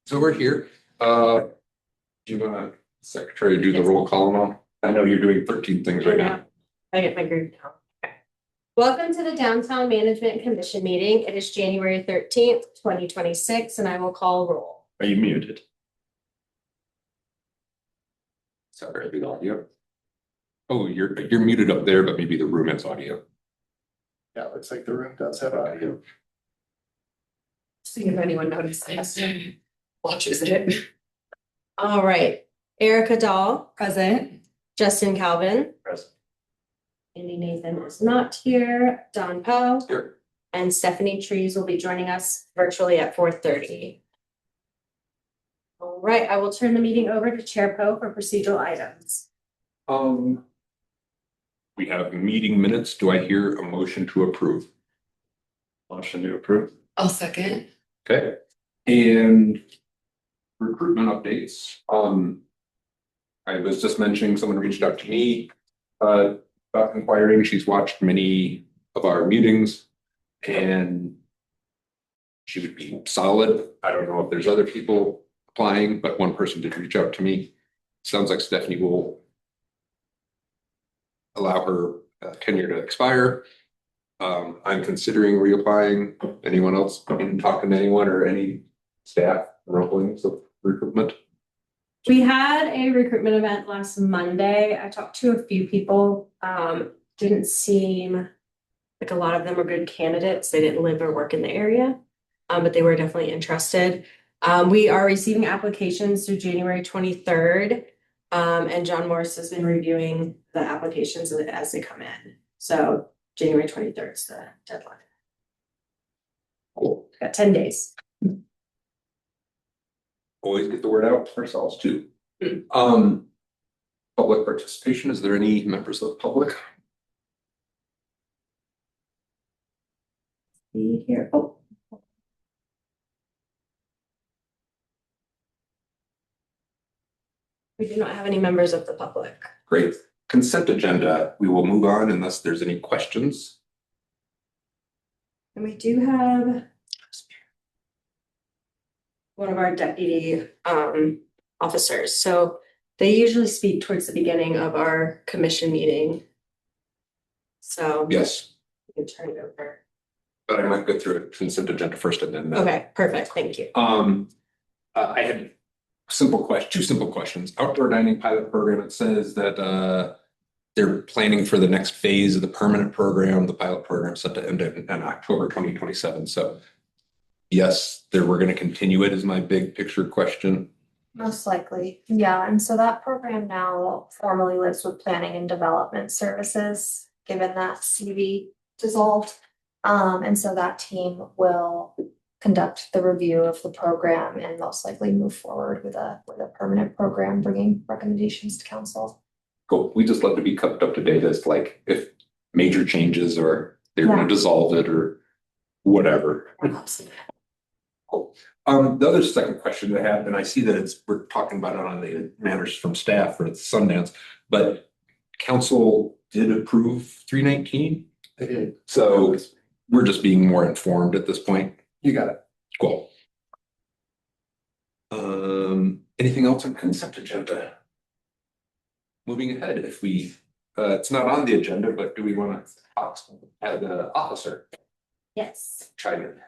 So we're here. Do you want secretary to do the roll call now? I know you're doing 13 things right now. I get my group now. Okay. Welcome to the Downtown Management Commission meeting. It is January 13th, 2026, and I will call roll. Are you muted? Sorry, the audio. Oh, you're muted up there, but maybe the room has audio. Yeah, it looks like the room does have audio. See if anyone notices. Watches it. All right. Erica Dahl. Present. Justin Calvin. Present. Andy Nathan is not here. Don Poe. Here. And Stephanie Trees will be joining us virtually at 4:30. All right, I will turn the meeting over to Chair Poe for procedural items. We have meeting minutes. Do I hear a motion to approve? Motion to approve. I'll second. Okay. And recruitment updates. I was just mentioning someone reached out to me about inquiring. She's watched many of our meetings and she would be solid. I don't know if there's other people applying, but one person did reach out to me. Sounds like Stephanie will allow her tenure to expire. I'm considering reapplying. Anyone else been talking to anyone or any staff rumblings of recruitment? We had a recruitment event last Monday. I talked to a few people. Didn't seem like a lot of them were good candidates. They didn't live or work in the area, but they were definitely interested. We are receiving applications through January 23rd. And John Morris has been reviewing the applications as they come in. So January 23rd is the deadline. Cool. Got 10 days. Always get the word out for ourselves too. Public participation. Is there any members of the public? See here. Oh. We do not have any members of the public. Great. Consent agenda. We will move on unless there's any questions. And we do have one of our deputy officers. So they usually speak towards the beginning of our commission meeting. So Yes, we can turn it over. but I might go through a consent agenda first and then. Okay, perfect. Thank you. I had two simple questions. Outdoor dining pilot program. It says that they're planning for the next phase of the permanent program. The pilot program set to end in October 2027. So yes, we're going to continue it is my big picture question. Most likely, yeah, and so that program now formally lives with Planning and Development Services, given that CV dissolved. And so that team will conduct the review of the program and most likely move forward with a permanent program, bringing recommendations to council. Cool. We just love to be kept up to date as like if major changes or they're going to dissolve it or whatever. Cool. The other second question I have, and I see that we're talking about it on the matters from staff for Sundance, but council did approve 319. They did. So we're just being more informed at this point. You got it. Cool. Anything else on consent agenda? Moving ahead, if we, it's not on the agenda, but do we want to have the officer Yes. chime in?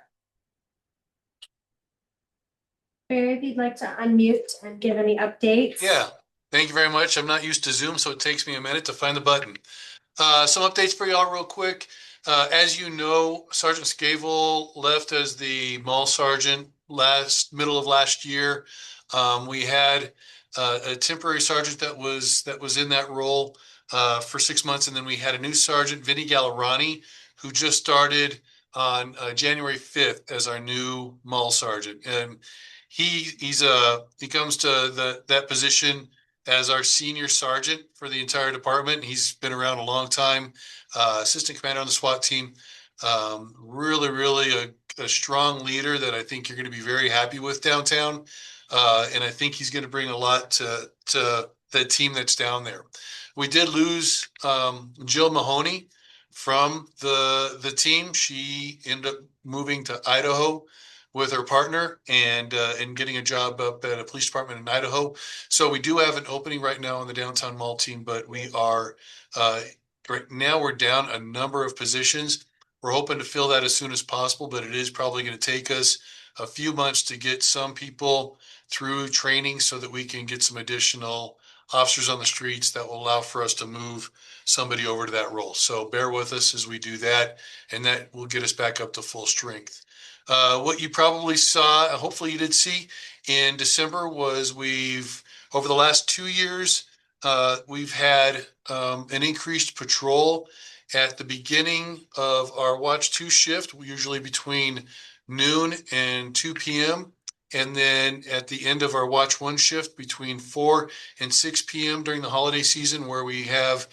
Barry, if you'd like to unmute and give any updates. Yeah, thank you very much. I'm not used to Zoom, so it takes me a minute to find the button. Some updates for y'all real quick. As you know, Sergeant Scavell left as the mall sergeant middle of last year. We had a temporary sergeant that was in that role for 6 months, and then we had a new sergeant, Vinny Gallerani, who just started on January 5th as our new mall sergeant. And he comes to that position as our senior sergeant for the entire department. He's been around a long time, assistant commander on the SWAT team. Really a strong leader that I think you're going to be very happy with downtown. And I think he's going to bring a lot to the team that's down there. We did lose Jill Mahoney from the team. She ended up moving to Idaho with her partner and getting a job up at a police department in Idaho. So we do have an opening right now on the downtown mall team, but we are right now we're down a number of positions. We're hoping to fill that as soon as possible, but it is probably going to take us a few months to get some people through training so that we can get some additional officers on the streets that will allow for us to move somebody over to that role. So bear with us as we do that, and that will get us back up to full strength. What you probably saw, hopefully you did see in December, was over the last 2 years, we've had an increased patrol at the beginning of our Watch 2 shift, usually between noon and 2 p.m. And then at the end of our Watch 1 shift between 4 and 6 p.m. during the holiday season, where we have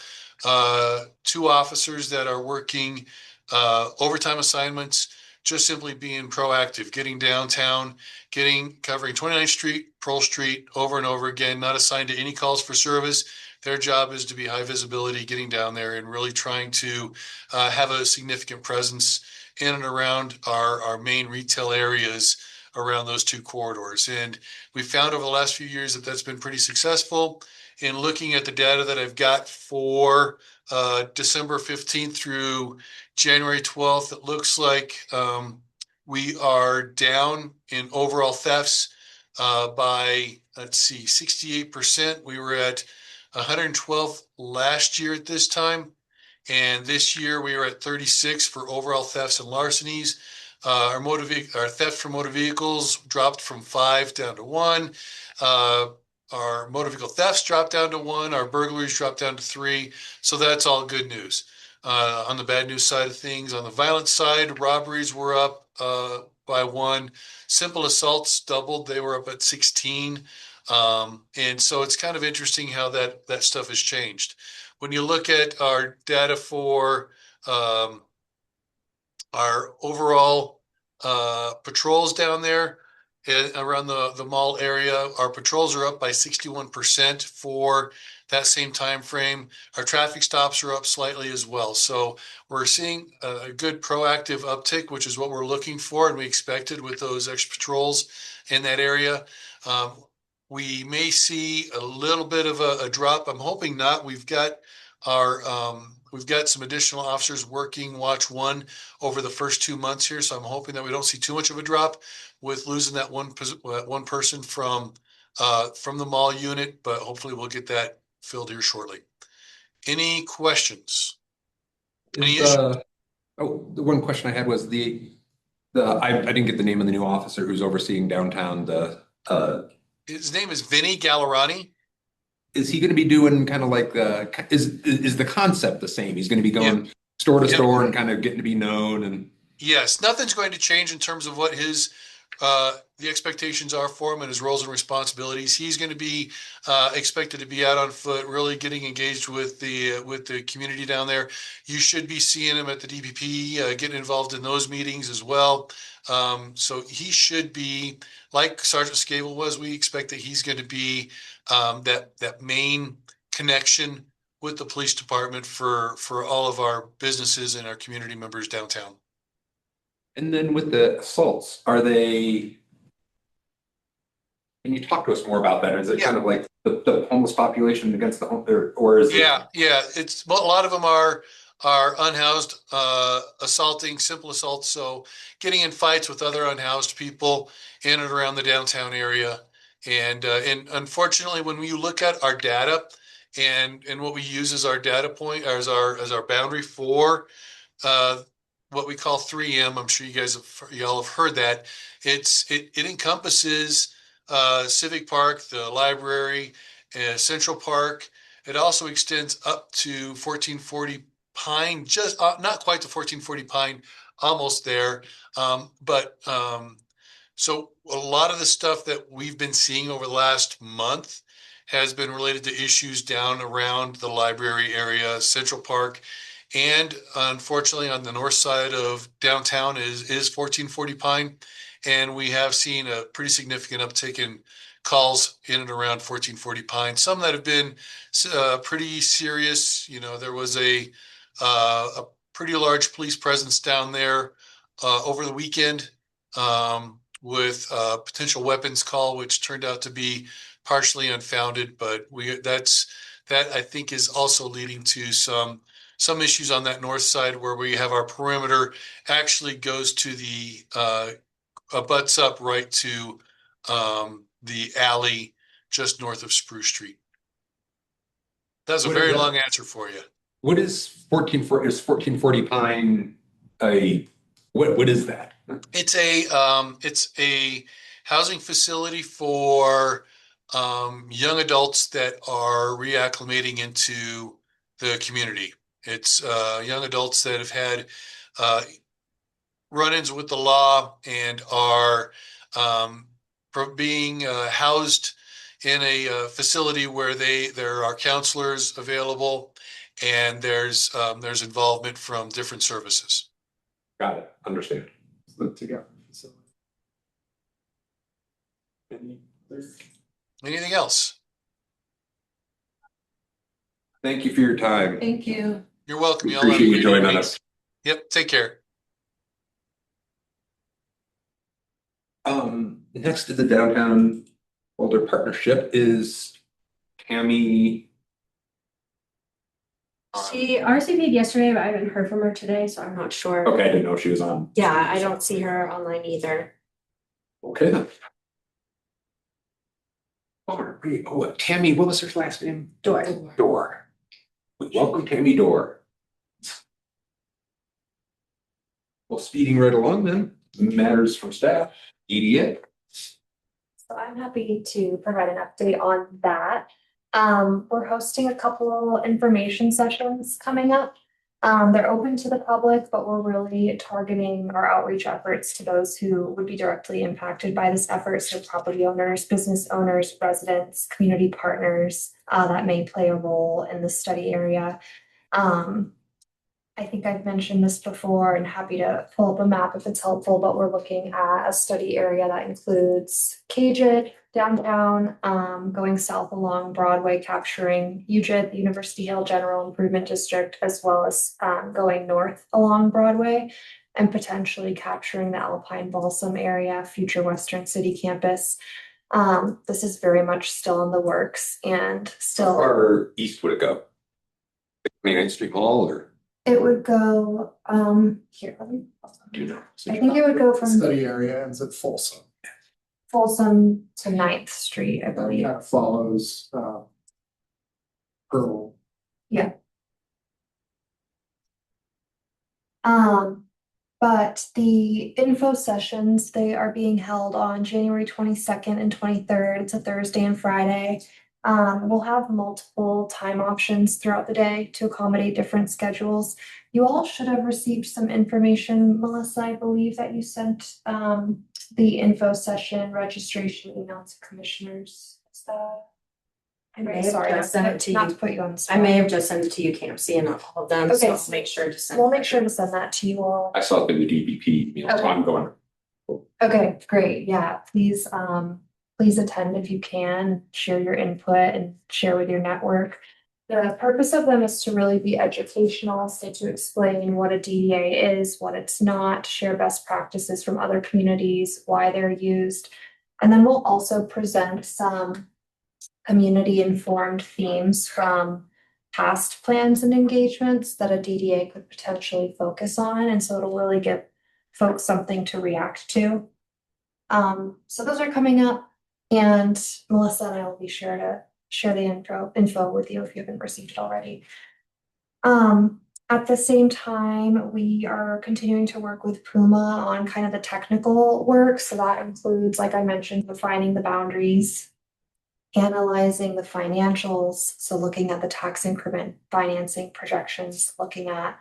2 officers that are working overtime assignments, just simply being proactive, getting downtown, covering 29th Street, Pearl Street over and over again, not assigned to any calls for service. Their job is to be high visibility, getting down there and really trying to have a significant presence in and around our main retail areas around those 2 corridors. And we found over the last few years that that's been pretty successful. In looking at the data that I've got for December 15th through January 12th, it looks like we are down in overall thefts by, let's see, 68%. We were at 112th last year at this time. And this year we were at 36 for overall thefts and larcenies. Our theft for motor vehicles dropped from 5 down to 1. Our motor vehicle thefts dropped down to 1. Our burglaries dropped down to 3. So that's all good news. On the bad news side of things, on the violent side, robberies were up by 1. Simple assaults doubled. They were up at 16. And so it's kind of interesting how that stuff has changed. When you look at our data for our overall patrols down there around the mall area, our patrols are up by 61% for that same time frame. Our traffic stops are up slightly as well. So we're seeing a good proactive uptick, which is what we're looking for and we expected with those extra patrols in that area. We may see a little bit of a drop. I'm hoping not. We've got some additional officers working Watch 1 over the first 2 months here, so I'm hoping that we don't see too much of a drop with losing that one person from the mall unit, but hopefully we'll get that filled here shortly. Any questions? Any issues? Oh, the one question I had was I didn't get the name of the new officer who's overseeing downtown. His name is Vinny Gallerani. Is he going to be doing kind of like is the concept the same? He's going to be going store to store and kind of getting to be known and. Yes, nothing's going to change in terms of what his the expectations are for him and his roles and responsibilities. He's going to be expected to be out on foot, really getting engaged with the community down there. You should be seeing him at the DPP, getting involved in those meetings as well. So he should be, like Sergeant Scable was, we expect that he's going to be that main connection with the police department for all of our businesses and our community members downtown. And then with the assaults, can you talk to us more about that? Is it kind of like the homeless population against the home, or is it? Yeah. A lot of them are unhoused, assaulting, simple assaults. So getting in fights with other unhoused people in and around the downtown area. And unfortunately, when you look at our data and what we use as our data point, as our boundary for what we call 3M, I'm sure y'all have heard that. It encompasses Civic Park, the library, Central Park. It also extends up to 1440 Pine, just not quite to 1440 Pine, almost there. So a lot of the stuff that we've been seeing over the last month has been related to issues down around the library area, Central Park, and unfortunately on the north side of downtown is 1440 Pine. And we have seen a pretty significant uptick in calls in and around 1440 Pine. Some that have been pretty serious. You know, there was a pretty large police presence down there over the weekend with a potential weapons call, which turned out to be partially unfounded, but that I think is also leading to some issues on that north side where we have our perimeter actually goes to the butts up right to the alley just north of Spruce Street. That's a What is very that? long answer for you. What is 1440 Pine what is that? It's a housing facility for young adults that are reacclimating into the community. It's young adults that have had run-ins with the law and are being housed in a facility where there are counselors available, and there's involvement from different services. Got it. Understand. Put together. So. Anything else? Thank you for your time. Thank you. You're welcome. We Y'all have a appreciate you great joining evening. us. Yep. Take care. Next to the Downtown Boulder Partnership is Tammy. She RSVP'd yesterday, but I haven't heard from her today, so I'm not sure. Okay, I didn't know she was on. Yeah, I don't see her online either. Okay then. Tammy, what was her last name? Door. Welcome, Tammy Door. Well, speeding right along then, matters from staff, EDA. So I'm happy to provide an update on that. We're hosting a couple information sessions coming up. They're open to the public, but we're really targeting our outreach efforts to those who would be directly impacted by this effort. So property owners, business owners, residents, community partners, that may play a role in the study area. I think I've mentioned this before and happy to pull up a map if it's helpful, but we're looking at a study area that includes Cajun, downtown, going south along Broadway, capturing UJIT, the University Hill General Improvement District, as well as going north along Broadway and potentially capturing the Alpine Balsam area, future Western City campus. This is very much still in the works and How still. far east would it go? 29th Street Mall or? It would go, here, let me. Do you know? I think it would go from Study area ends at Folsom. Folsom to 9th Street, I believe. Kind of follows, Pearl. But the info sessions, they are being held on January 22nd and 23rd. It's a Thursday and Friday. We'll have multiple time options throughout the day to accommodate different schedules. You all should have received some information, Melissa, I believe that you sent the info session registration email to commissioners. Is that? I may I'm have sorry, just sent it to not you. to put you on the spot. I may have just sent it to you, can't see enough of them, so Okay, I'll so make sure to send. We'll make sure to send that to you all. I saw it in the DBP, you know, so I'm going. Okay, great. Yeah, please, please attend if you can, share your input and share with your network. The purpose of them is to really be educational, so to explain what a DDA is, what it's not, share best practices from other communities, why they're used. And then we'll also present some community informed themes from past plans and engagements that a DDA could potentially focus on. And so it'll really give folks something to react to. So those are coming up, and Melissa and I will be sure to share the info with you if you haven't received it already. At the same time, we are continuing to work with Puma on kind of the technical work. So that includes, like I mentioned, defining the boundaries, analyzing the financials. So looking at the tax increment financing projections, looking at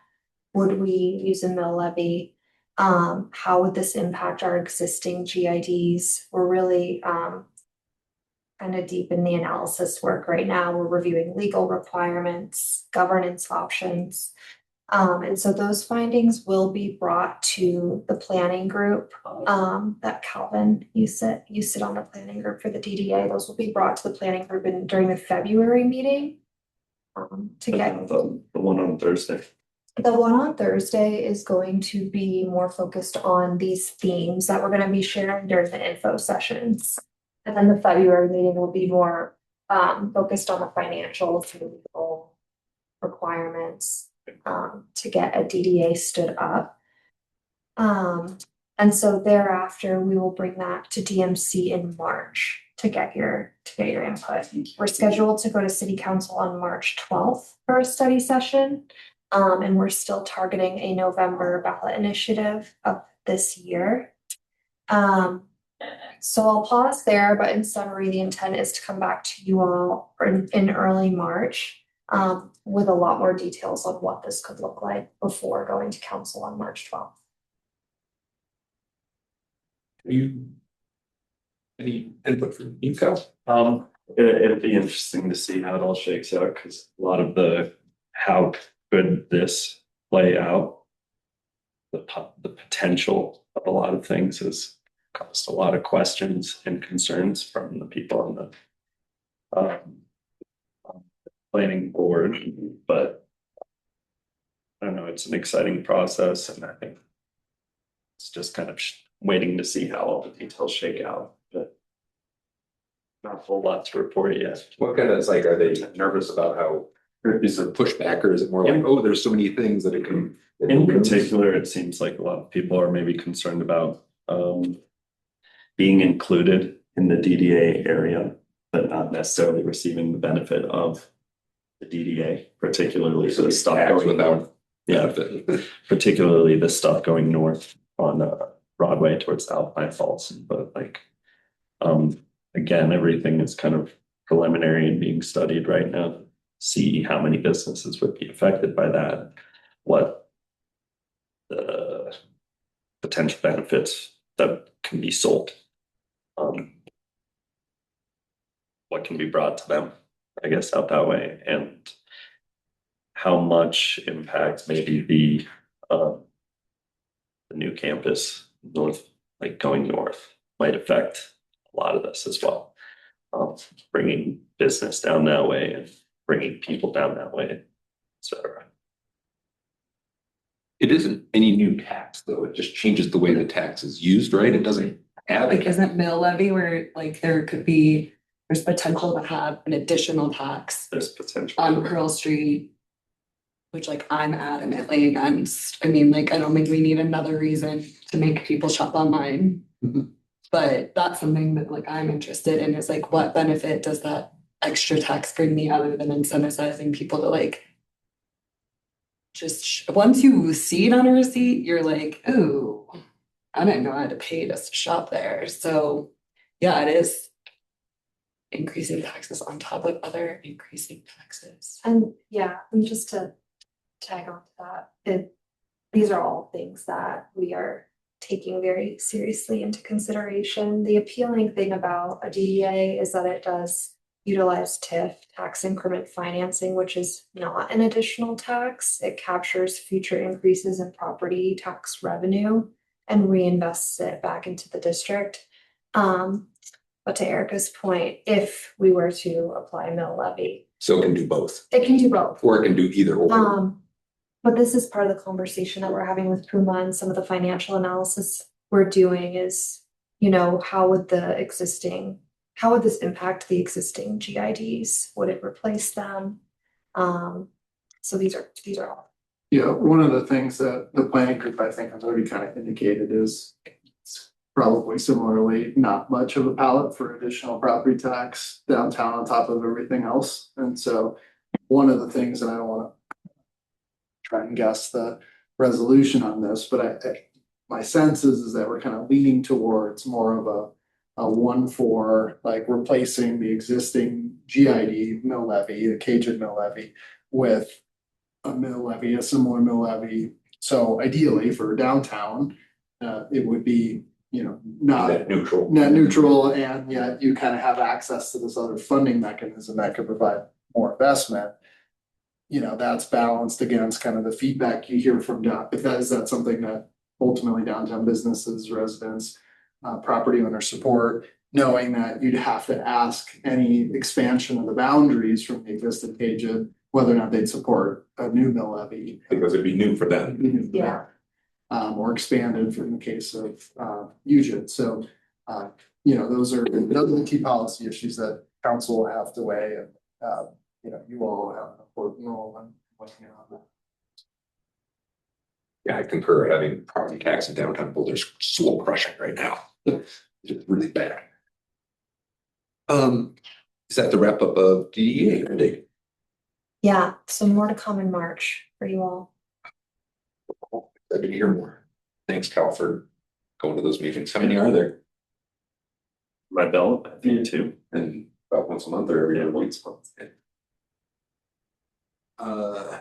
would we use a mill levy? How would this impact our existing GIDs? We're really kind of deep in the analysis work right now. We're reviewing legal requirements, governance options. And so those findings will be brought to the planning group that Calvin, you sit on the planning group for the DDA. Those will be brought to the planning group during the February meeting. To get The one on Thursday. The one on Thursday is going to be more focused on these themes that we're gonna be sharing during the info sessions. And then the February meeting will be more focused on the financials and legal requirements to get a DDA stood up. And so thereafter, we will bring that to DMC in March to get your input. We're scheduled to go to city council on March 12th for a study session. And we're still targeting a November ballot initiative of this year. So I'll pause there, but in summary, the intent is to come back to you all in early March with a lot more details on what this could look like before going to council on March 12th. Any input from you, Kyle? It'll be interesting to see how it all shakes out, because a lot of how could this play out? The potential of a lot of things has caused a lot of questions and concerns from the people on the planning board, but I don't know, it's an exciting process, and I think it's just kind of waiting to see how all the details shake out, but not a whole lot to report yet. What kind of, it's like, are they nervous about how, is there pushback, or is it more like, oh, there's so many things that it can? In particular, it seems like a lot of people are maybe concerned about being included in the DDA area, but not necessarily receiving the benefit of the DDA, particularly for the stuff going without benefit, particularly the stuff going north on Broadway towards Alpine Falls. But like, again, everything is kind of preliminary and being studied right now. See how many businesses would be affected by that, what the potential benefits that can be sold, what can be brought to them, I guess, out that way, and how much impact maybe the new campus north, like going north, might affect a lot of this as well. Bringing business down that way and bringing people down that way, etc. It isn't any new tax, though. It just changes the way the tax is used, right? It doesn't add. Like, isn't mill levy where like there's potential to have an additional tax There's potential on Pearl Street, which like I'm adamantly against. I mean, like, I don't think we need another reason to make people shop online. Mhm. But that's something that like I'm interested in, is like, what benefit does that extra tax bring me other than incentivizing people to like just once you see it on a receipt, you're like, oh, I didn't know I had to pay just to shop there. So yeah, it is increasing taxes on top of other increasing taxes. And yeah, and just to tag on to that, these are all things that we are taking very seriously into consideration. The appealing thing about a DDA is that it does utilize TIF, tax increment financing, which is not an additional tax. It captures future increases in property tax revenue and reinvests it back into the district. But to Erica's point, if we were to apply a mill levy, So it can do both, it can do both. or it can do either or. But this is part of the conversation that we're having with Puma, and some of the financial analysis we're doing is, you know, how would this impact the existing GIDs? Would it replace them? So these are all. Yeah, one of the things that the planning group, I think, has already kind of indicated is it's probably similarly not much of a palette for additional property tax downtown on top of everything else. And so one of the things, and I don't want to try and guess the resolution on this, but my sense is that we're kind of leaning towards more of a one for like replacing the existing GID mill levy, the Cajun mill levy, with a mill levy, a similar mill levy. So ideally for downtown, it would be, you know, not Net neutral. net neutral, and yet you kind of have access to this other funding mechanism that could provide more investment. You know, that's balanced against kind of the feedback you hear from if that's something that ultimately downtown businesses, residents, property owner support, knowing that you'd have to ask any expansion of the boundaries from the existing Cajun whether or not they'd support a new mill levy. Because it'd be new for them. Yeah. Or expanded in the case of UGIT. So, those are the key policy issues that council will have to weigh, and you all have an important role in looking on that. Yeah, I concur. Having property tax in downtown Boulder's soul crushing right now. It's really bad. Is that the wrap up of DDA update? Yeah, so more to come in March for you all. I'd to hear more. Thanks, Cal, for going to those meetings. How many are there? My belt, I think too. And about once a month or every other week?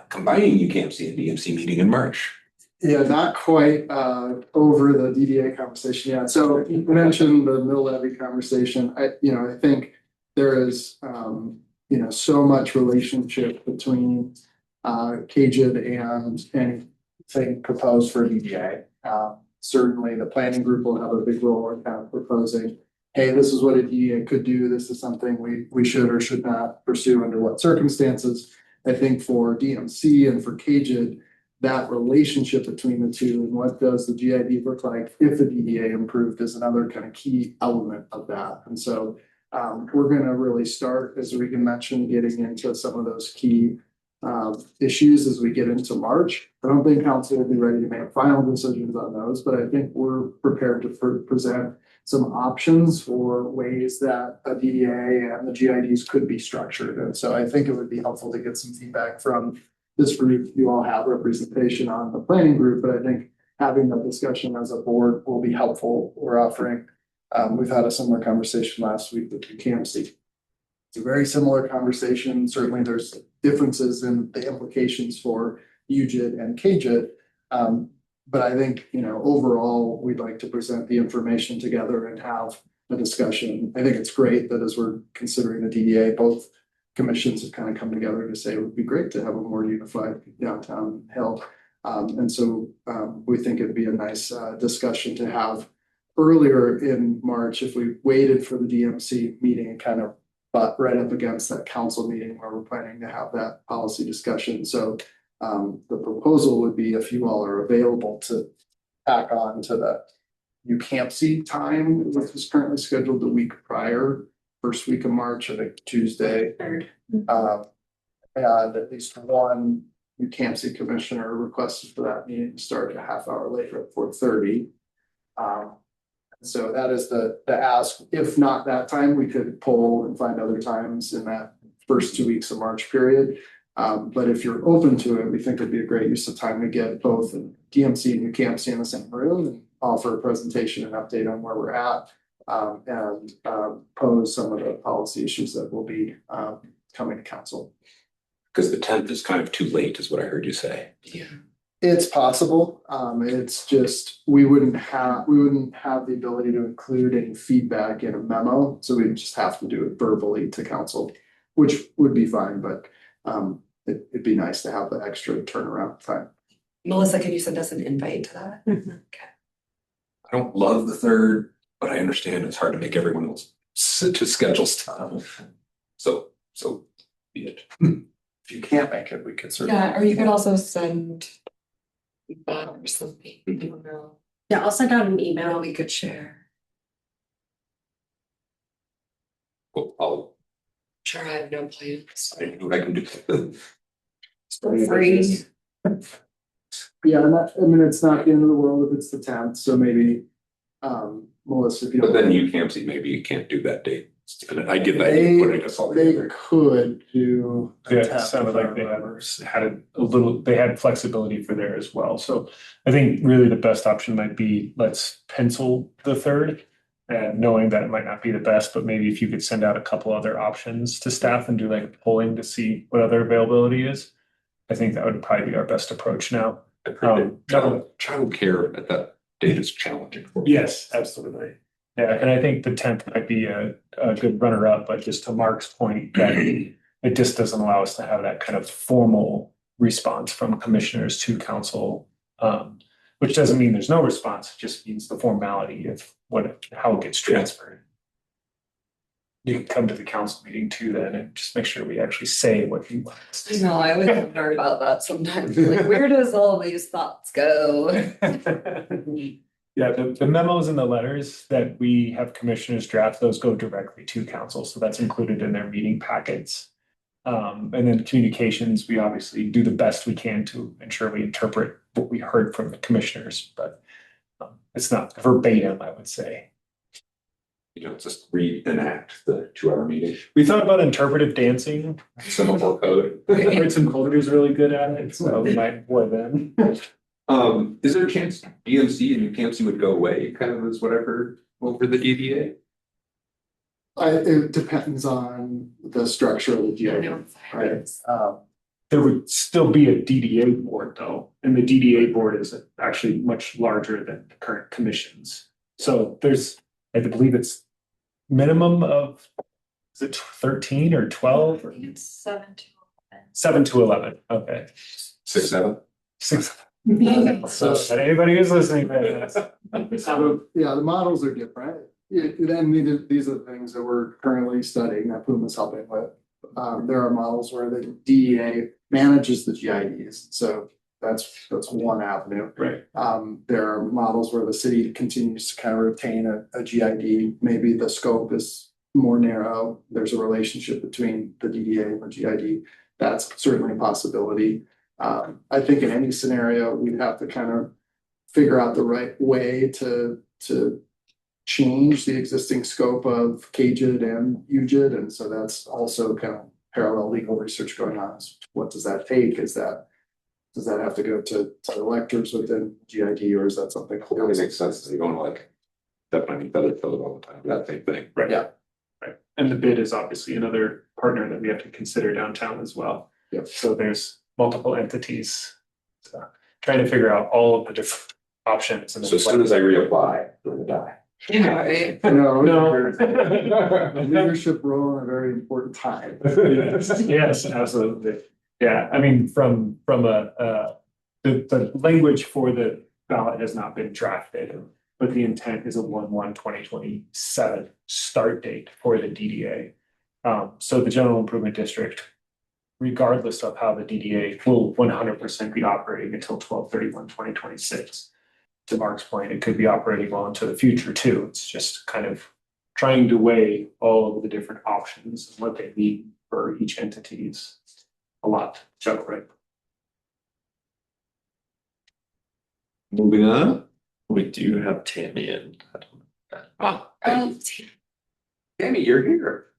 Combining UCAMC and DMC meeting in March. Yeah, not quite over the DDA conversation yet. So you mentioned the mill levy conversation. I think there is so much relationship between KJID and anything proposed for DDA. Certainly the planning group will have a big role in kind of proposing, hey, this is what a DDA could do. This is something we should or should not pursue under what circumstances. I think for DMC and for KJID, that relationship between the two and what does the GID look like if the DDA improved is another kind of key element of that. And so we're going to really start, as Regan mentioned, getting into some of those key issues as we get into March. I don't think council will be ready to make final decisions on those, but I think we're prepared to present some options for ways that a DDA and the GIDs could be structured. And so I think it would be helpful to get some feedback from this group. You all have representation on the planning group, but I think having that discussion as a board will be helpful. We're offering, we've had a similar conversation last week with UCAMC. It's a very similar conversation. Certainly there's differences in the implications for UGIT and KJIT. But I think, overall, we'd like to present the information together and have a discussion. I think it's great that as we're considering the DDA, both commissions have kind of come together to say it would be great to have a more unified downtown Hill. And so we think it'd be a nice discussion to have earlier in March if we waited for the DMC meeting and kind of butt right up against that council meeting where we're planning to have that policy discussion. So the proposal would be if you all are available to tack on to the UCAMC time, which is currently scheduled the week prior, first week of March, I think Tuesday. And at least one UCAMC commissioner requested for that meeting to start a half hour later at 4:30. So that is the ask. If not that time, we could poll and find other times in that first 2 weeks of March period. But if you're open to it, we think it'd be a great use of time to get both DMC and UCAMC in the same room and offer a presentation and update on where we're at, and pose some of the policy issues that will be coming to council. Because the 10th is kind of too late, is what I heard you say. Yeah. It's possible. It's just we wouldn't have the ability to include any feedback in a memo, so we just have to do it verbally to council, which would be fine, but it'd be nice to have the extra turnaround time. Melissa, can you send us an invite to that? I don't love the 3rd, but I understand it's hard to make everyone else to schedule stuff. So be it. If you can't make it, we could certainly. Yeah, or you could also send Bob or something. I don't know. Yeah, I'll send out an Now email. we could share. Well, I'll Sure, I have no plans. I do what I can do. Free. Yeah, and it's not the end of the world if it's the 10th, so maybe Melissa, if you But don't. then UCAMC, maybe you can't do that date. And I get that. They- Putting us all They together. could do. a Yeah, it 10th sounded if I like they remember. had flexibility for there as well. So I think really the best option might be, let's pencil the 3rd. And knowing that it might not be the best, but maybe if you could send out a couple other options to staff and do like polling to see what other availability is. I think that would probably be our best approach now. Child care at that date is challenging. Yes, absolutely. Yeah, and I think the 10th might be a good runner up, but just to Mark's point, that it just doesn't allow us to have that kind of formal response from commissioners to council. Which doesn't mean there's no response, it just means the formality of how it gets transferred. you can come to the council meeting too then and just make sure we actually say what you want. us to You know, I always wonder about that sometimes, like, where does all these thoughts go? say. Yeah, the memos and the letters that we have commissioners draft, those go directly to council, so that's included in their meeting packets. And then communications, we obviously do the best we can to ensure we interpret what we heard from the commissioners, but it's not verbatim, I would say. You know, just reenact the 2 hour meeting, We thought about interpretive dancing. semaphore code. Arts and Culture is really good at it, so we might employ them. Is there a chance DMC and UCAMC would go away, kind of as whatever over the DDA? It depends on the structure of the GID, right? There would still be a DDA board though, and the DDA board is actually much larger than the current commissions. So there's, I believe it's minimum of, is it 13 or 12? Or It's 7 to 11. 7 to 11, okay. 6, 7? 6. So that anybody who's listening to this. So, yeah, the models are different. These are the things that we're currently studying that Puma's helping with. There are models where the DEA manages the GIDs, so that's one avenue. Right. There are models where the city continues to kind of retain a GID. Maybe the scope is more narrow. There's a relationship between the DDA and the GID. That's certainly a possibility. I think in any scenario, we'd have to kind of figure out the right way to change the existing scope of KGID and UGID. And so that's also kind of parallel legal research going on. What does that take? Does that have to go to electors within GID, or is that something? It only makes sense, you're going to like, definitely better fill it all the time, that same thing. Right. Yeah. Right. And the bid is obviously another partner that we have to consider downtown as well. Yep. So there's multiple entities. So trying to figure out all of the different options. And So as soon as I reapply, I'm gonna die. Yeah, right. No, No. a leadership role in a very important time. Yes, absolutely. Yeah, I mean, from the language for the ballot has not been drafted, but the intent is a 1/1/2027 start date for the DDA. So the general improvement district, regardless of how the DDA will 100% be operating until 12/31/2026. To Mark's point, it could be operating well into the future too. It's just kind of trying to weigh all of the different options and what they mean for each entity is a lot to juggle, right? Moving on. We do have Tammy and Ah, hey, Tammy, you're here.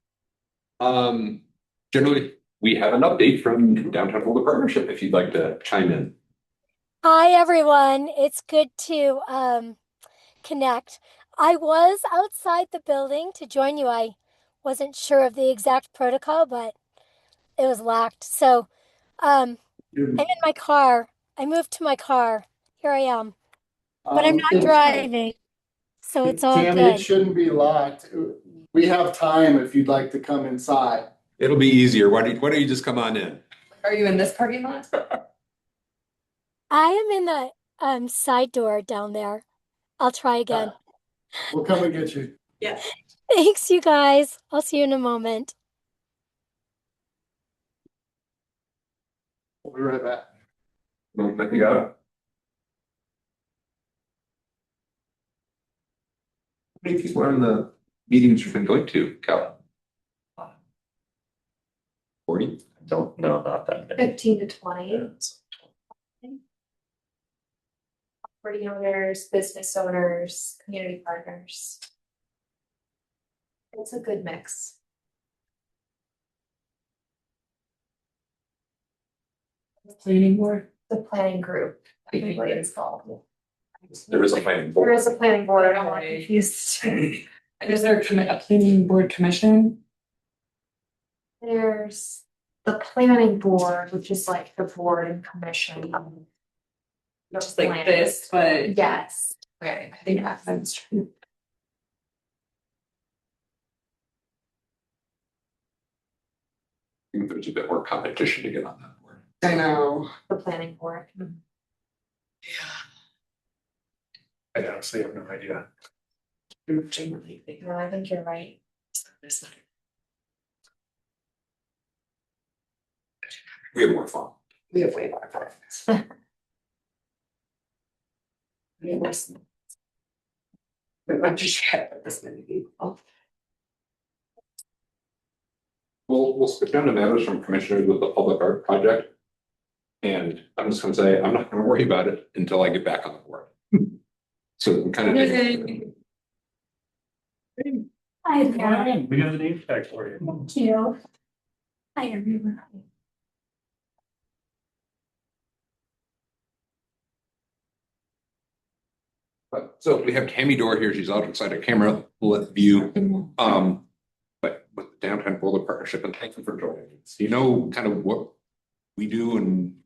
Generally, we have an update from Downtown Boulder Partnership, if you'd like to chime in. Hi everyone, it's good to connect. I was outside the building to join you. I wasn't sure of the exact protocol, but it was locked. So I'm in my car. I moved to my car. Here I am. But I'm not driving. So it's all Tammy, it good. shouldn't be locked. We have time if you'd like to come inside. It'll be easier. Why don't you just come on in? Are you in this parking lot? I am in the side door down there. I'll try again. We'll come and get you. Thanks, you guys. I'll see you in a moment. We'll be right back. No, you got it. How many people are in the meetings you've been going to, Cal? 40? don't know, not that many. 15 to 20. Property owners, business owners, community partners. It's a good mix. Planning board? The planning group, I think what it's called. There is a planning There board. is a planning board, I don't want to Okay. confuse. Is there a planning board commission? There's the planning board, which is like the board and commission. Just like this, but. Yes. Okay, I think that's true. I think there's a bit more competition to get on that board. I know. The planning board. Yeah. I honestly have no idea. Generally, No, I think you're right. We have more fun. We have way more fun. We have less. We want to share with this many people. We'll skip down to matters from commissioners with the public art project. And I'm just gonna say, I'm not gonna worry about it until I get back on the board. So we kind of. Hi, We got a name tag for you. Thank you. Hi, everyone. But so we have Tammy Dorr here. She's outside a camera view. But with the Downtown Boulder Partnership, and thank you for joining. Do you know kind of what we do and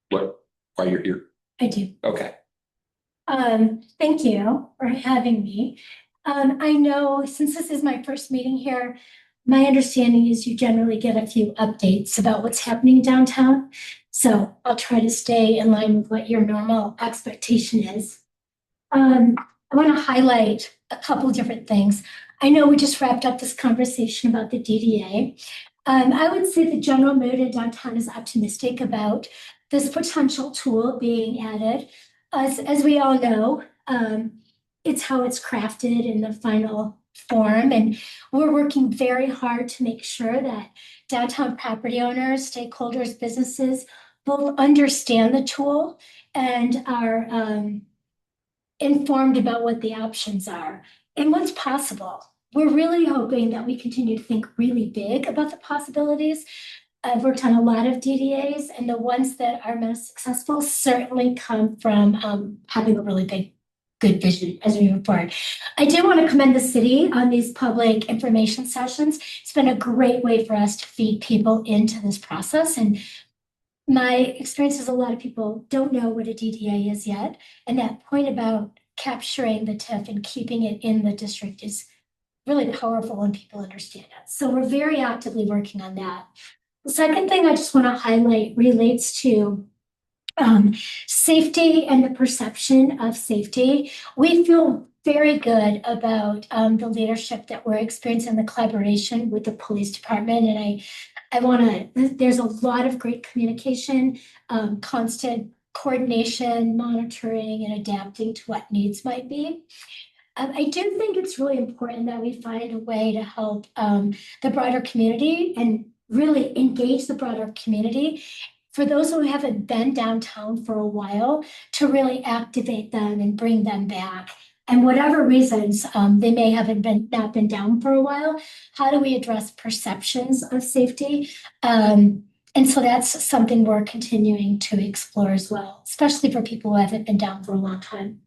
why you're here? I do. Okay. Thank you for having me. I know since this is my first meeting here, my understanding is you generally get a few updates about what's happening downtown. So I'll try to stay in line with what your normal expectation is. I want to highlight a couple different things. I know we just wrapped up this conversation about the DDA. I would say the general mood in downtown is optimistic about this potential tool being added. As we all know, it's how it's crafted in the final form, and we're working very hard to make sure that downtown property owners, stakeholders, businesses both understand the tool and are informed about what the options are and what's possible. We're really hoping that we continue to think really big about the possibilities. I've worked on a lot of DDAs, and the ones that are most successful certainly come from having a really good vision as we move forward. I do want to commend the city on these public information sessions. It's been a great way for us to feed people into this process. And my experience is a lot of people don't know what a DDA is yet. And that point about capturing the TIF and keeping it in the district is really powerful when people understand it. So we're very actively working on that. The second thing I just want to highlight relates to safety and the perception of safety. We feel very good about the leadership that we're experiencing, the collaboration with the police department. And I want to, there's a lot of great communication, constant coordination, monitoring, and adapting to what needs might be. I do think it's really important that we find a way to help the broader community and really engage the broader community. For those who haven't been downtown for a while, to really activate them and bring them back. And whatever reasons they may not been down for a while, how do we address perceptions of safety? And so that's something we're continuing to explore as well, especially for people who haven't been down for a long time.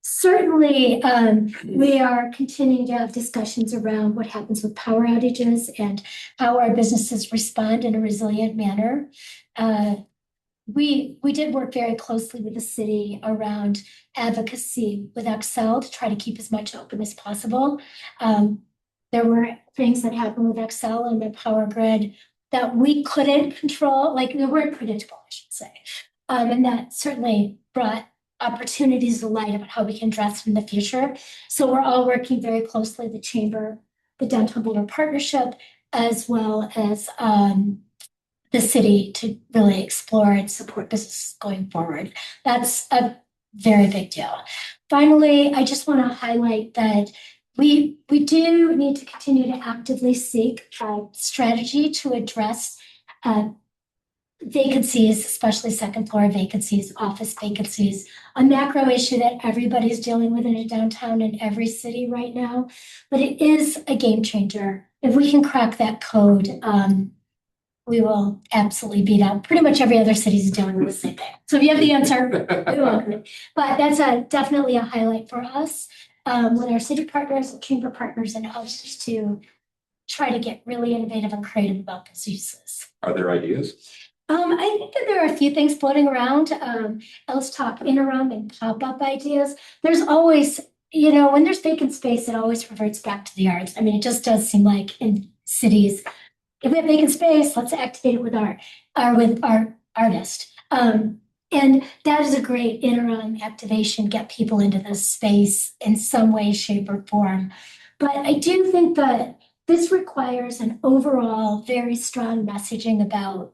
Certainly, we are continuing to have discussions around what happens with power outages and how our businesses respond in a resilient manner. We did work very closely with the city around advocacy with Xcel to try to keep as much open as possible. There were things that happened with Xcel and the power grid that we couldn't control, like they weren't predictable, I should say. And that certainly brought opportunities to light about how we can address it in the future. So we're all working very closely, the chamber, the Downtown Boulder Partnership, as well as the city to really explore and support business going forward. That's a very big deal. Finally, I just want to highlight that we do need to continue to actively seek a strategy to address vacancies, especially second floor vacancies, office vacancies, a macro issue that everybody's dealing with in a downtown in every city right now. But it is a game changer. If we can crack that code, we will absolutely beat out pretty much every other city's dealing with the same thing. So if you have the answer, we welcome it. But that's definitely a highlight for us with our city partners, chamber partners, and others to try to get really innovative and creative about these uses. Are there ideas? I think that there are a few things floating around. Let's talk interim and pop-up ideas. There's always, when there's vacant space, it always reverts back to the arts. I mean, it just does seem like in cities, if we have vacant space, let's activate it with art or with our artist. And that is a great interim activation, get people into this space in some way, shape, or form. But I do think that this requires an overall very strong messaging about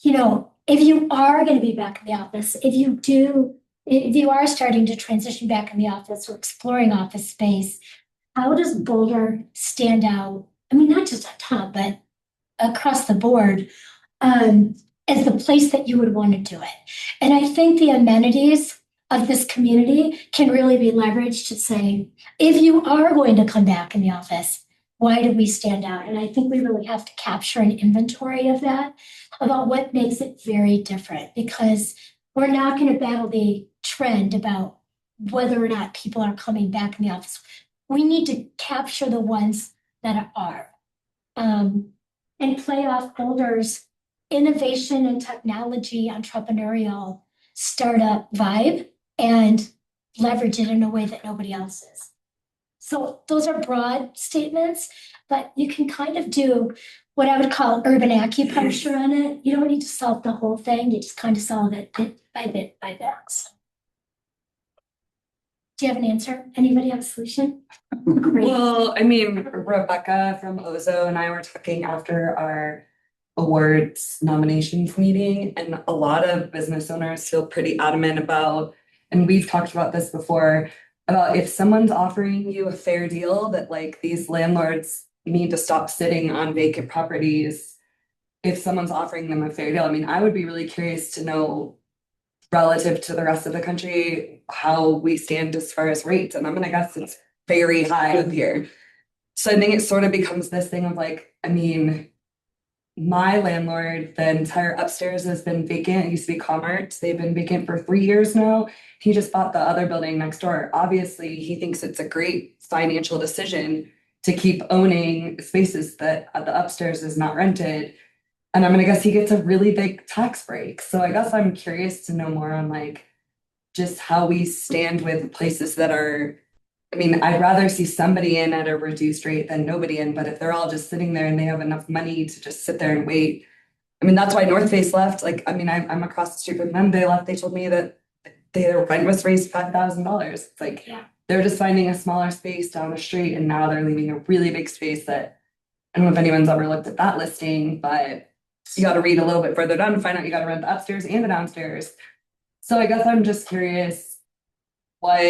you know, if you are gonna be back in the office, if you are starting to transition back in the office or exploring office space, how does Boulder stand out? I mean, not just on top, but across the board, as the place that you would want to do it. And I think the amenities of this community can really be leveraged to say, if you are going to come back in the office, why do we stand out? And I think we really have to capture an inventory of that, about what makes it very different, because we're not going to battle the trend about whether or not people are coming back in the office. We need to capture the ones that are. And play off Boulder's innovation and technology, entrepreneurial startup vibe, and leverage it in a way that nobody else is. So those are broad statements, but you can kind of do what I would call urban acupuncture on it. You don't need to solve the whole thing. You just kind of solve it bit by bit by bit. Do you have an answer? Anybody have a solution? Great. Well, I mean, Rebecca from Ozo and I were talking after our awards nominations meeting, and a lot of business owners feel pretty adamant about, and we've talked about this before, about if someone's offering you a fair deal, that like these landlords need to stop sitting on vacant properties if someone's offering them a fair deal. I mean, I would be really curious to know, relative to the rest of the country, how we stand as far as rates. And I'm gonna guess it's very high up here. So I think it sort of becomes this thing of like, I mean, my landlord, the entire upstairs has been vacant. It used to be Commerce. They've been vacant for 3 years now. He just bought the other building next door. Obviously, he thinks it's a great financial decision to keep owning spaces that the upstairs is not rented. And I'm gonna guess he gets a really big tax break. So I guess I'm curious to know more on like just how we stand with places that are, I mean, I'd rather see somebody in at a reduced rate than nobody in, but if they're all just sitting there and they have enough money to just sit there and wait. I mean, that's why North Face left. Like, I mean, I'm across the street from them. They left, they told me that their rent was raised $5,000. It's like, Yeah. they're just finding a smaller space down the street, and now they're leaving a really big space that, I don't know if anyone's ever looked at that listing, but you got to read a little bit further down to find out you got to rent the upstairs and the downstairs. So I guess I'm just curious what,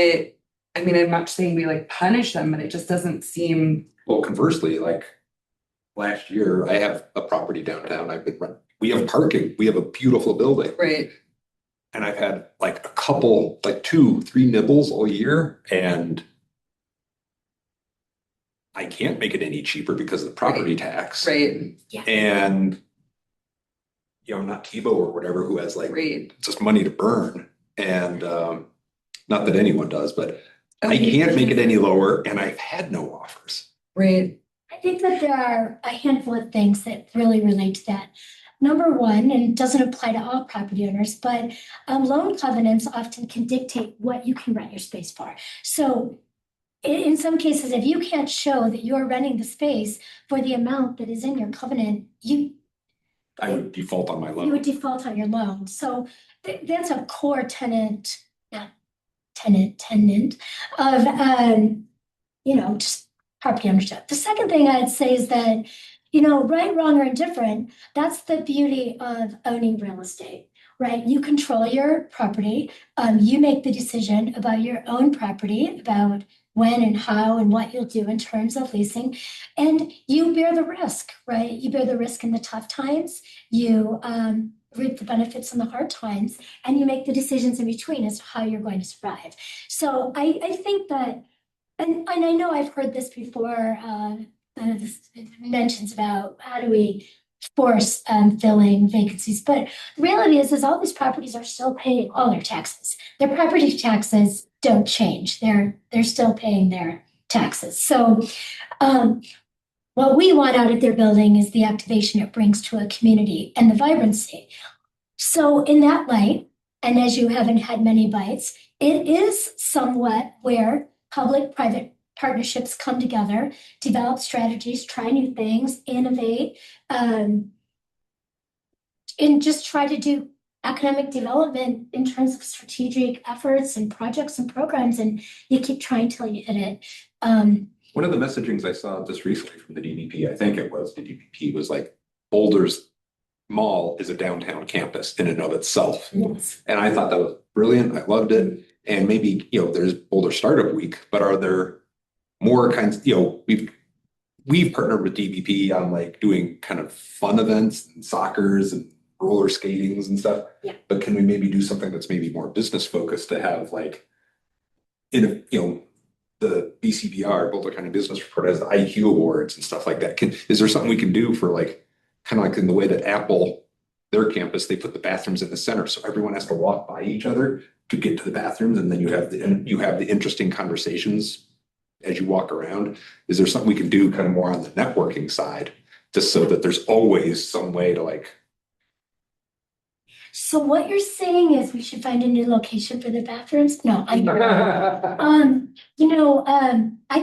I mean, I'm not saying we like punish them, but it just doesn't seem. Well, conversely, like last year, I have a property downtown. We have parking. We have a beautiful building. Right. And I've had like a couple, like 2-3 nibbles all year, and I can't make it any cheaper because of the property tax. Right. And you know, not Tebow or whatever, who has like Right. just money to burn. And not that anyone does, but I can't make it any lower, and I've had no offers. Right. I think that there are a handful of things that really relate to that. Number one, and it doesn't apply to all property owners, but loan covenants often can dictate what you can rent your space for. So in some cases, if you can't show that you're renting the space for the amount that is in your covenant, I would default on my you loan. would default on your loan. So that's a core tenant of, just property ownership. The second thing I'd say is that, right, wrong, or indifferent, that's the beauty of owning real estate, right? You control your property. You make the decision about your own property, about when and how and what you'll do in terms of leasing, and you bear the risk, right? You bear the risk in the tough times. You reap the benefits in the hard times, and you make the decisions in between as to how you're going to survive. So I think that, and I know I've heard this before, this mentions about how do we force filling vacancies, but the reality is all these properties are still paying all their taxes. Their property taxes don't change. They're still paying their taxes. So what we want out of their building is the activation it brings to a community and the vibrancy. So in that light, and as you haven't had many bites, it is somewhat where public-private partnerships come together, develop strategies, try new things, innovate, and just try to do economic development in terms of strategic efforts and projects and programs, and you keep trying till you hit it. One of the messagings I saw just recently from the DDP, I think it was the DDP, was like Boulder's mall is a downtown campus in and of itself. Yes. And I thought that was brilliant. I loved it. And maybe, there's Boulder Startup Week, but are there more kinds, we've partnered with DBP on like doing kind of fun events and soccers and roller skatings and stuff. Yeah. But can we maybe do something that's maybe more business focused to have like, the BCBR, Boulder County Business Report, has the IQ awards and stuff like that. Is there something we can do for like, kind of like in the way that Apple, their campus, they put the bathrooms in the center, so everyone has to walk by each other to get to the bathrooms, and then you have the interesting conversations as you walk around. Is there something we can do kind of more on the networking side, just so that there's always some way to like. So what you're saying is we should find a new location for the bathrooms? No, I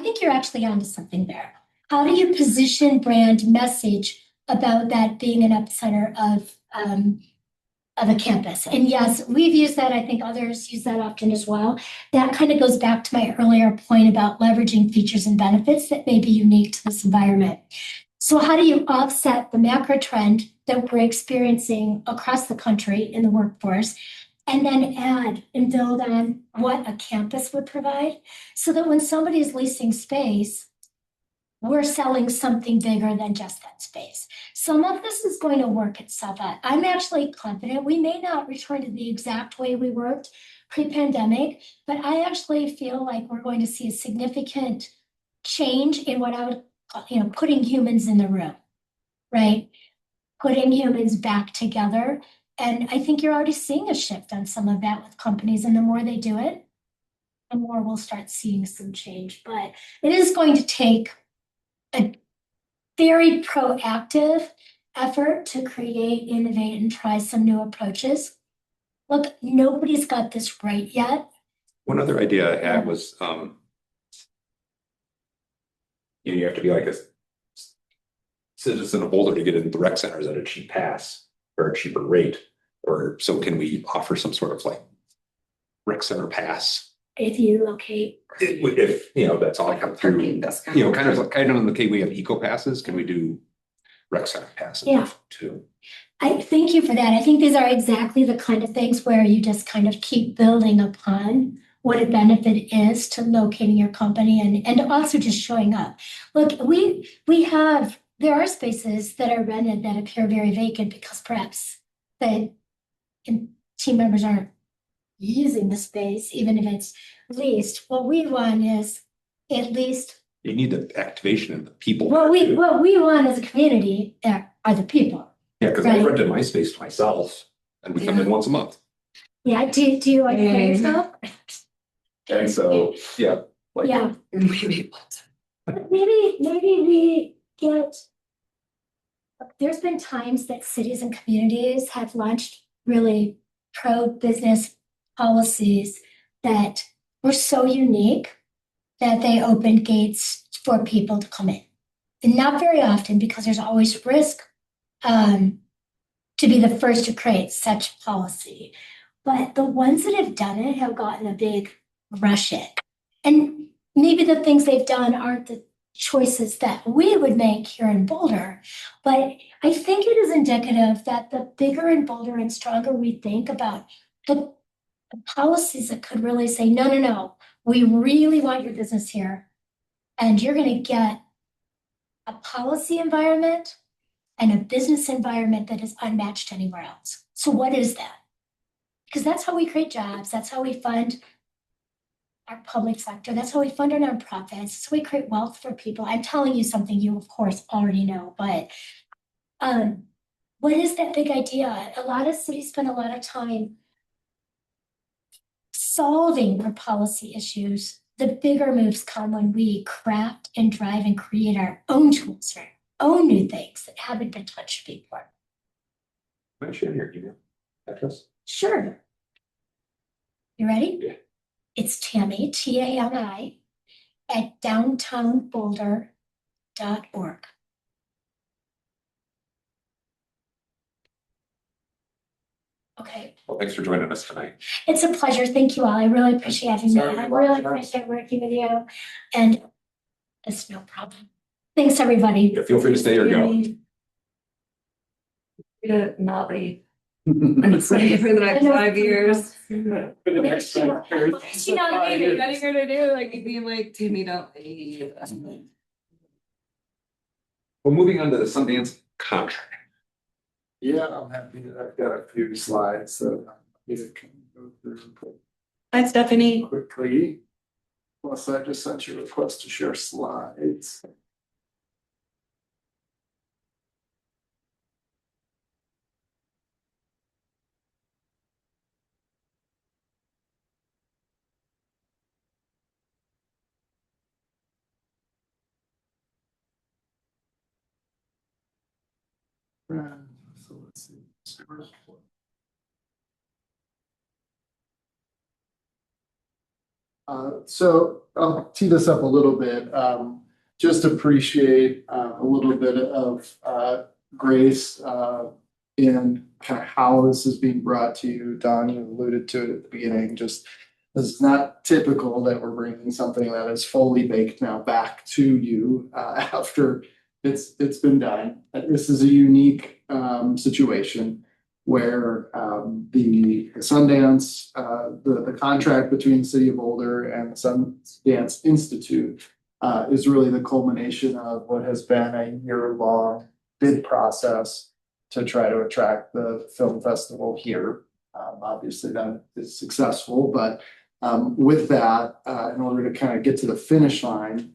think you're actually onto something there. How do you position brand message about that being an epicenter of a campus? And yes, we've used that. I think others use that often as well. That kind of goes back to my earlier point about leveraging features and benefits that may be unique to this environment. So how do you offset the macro trend that we're experiencing across the country in the workforce, and then add and build on what a campus would provide, so that when somebody is leasing space, we're selling something bigger than just that space. Some of this is going to work itself out. I'm actually confident we may not return to the exact way we worked pre-pandemic, but I actually feel like we're going to see a significant change in what I would call, putting humans in the room, right? Putting humans back together. And I think you're already seeing a shift on some of that with companies, and the more they do it, the more we'll start seeing some change. But it is going to take a very proactive effort to create, innovate, and try some new approaches. Look, nobody's got this right yet. One other idea I had was, you have to be like a citizen of Boulder to get into the rec centers at a cheap pass or a cheaper rate. Or so can we offer some sort of like rec center pass? If you locate. If that's all come through, Parking discount. kind of in the case we have eco passes, can we do rec center passes Yeah. too? I thank you for that. I think these are exactly the kind of things where you just kind of keep building upon what a benefit is to locating your company and also just showing up. Look, there are spaces that are rented that appear very vacant because perhaps the team members aren't using the space, even if it's leased. What we want is at least You need the activation of the people. what we want as a community are the people. Yeah, because I rented my space to myself and we come in once a month. Yeah, do you like yourself? And so, yeah. Yeah. Maybe. Maybe we get. There's been times that cities and communities have launched really pro-business policies that were so unique that they opened gates for people to come in. And not very often, because there's always risk to be the first to create such policy. But the ones that have done it have gotten a big rush in. And maybe the things they've done aren't the choices that we would make here in Boulder, but I think it is indicative that the bigger and bolder and stronger we think about the policies that could really say, no, we really want your business here, and you're going to get a policy environment and a business environment that is unmatched anywhere else. So what is that? Because that's how we create jobs. That's how we fund our public sector. That's how we fund our nonprofits. That's how we create wealth for people. I'm telling you something you, of course, already know, but what is that big idea? A lot of cities spend a lot of time solving their policy issues. The bigger moves come when we craft and drive and create our own tools, our own new things that haven't been touched before. Can I share your email address? Sure. You ready? Yeah. It's Tammy, TAMI, at downtownboulder.org. Okay. Well, thanks for joining us tonight. It's a pleasure. Thank you all. I really appreciate having me. I really appreciate working with you. And it's no problem. Thanks, everybody. Yeah, feel free to stay or go. Not leave. And stay for the next 5 years. For the next 5 years. You know what I mean? What are you gonna do? Like, you'd be like, Timmy, don't leave. Well, moving on to the Sundance contract. Yeah, I'm happy that I've got a few slides that I can go through Hi, Stephanie. quickly. Plus, I just sent you a request to share slides. So let's see. So I'll tee this up a little bit. Just appreciate a little bit of grace in kind of how this is being brought to you. Don, you alluded to it at the beginning. Just it's not typical that we're bringing something that is fully baked now back to you after it's been done. This is a unique situation where the Sundance, the contract between the City of Boulder and the Sundance Institute is really the culmination of what has been a year-long bid process to try to attract the film festival here. Obviously, that is successful, but with that, in order to kind of get to the finish line,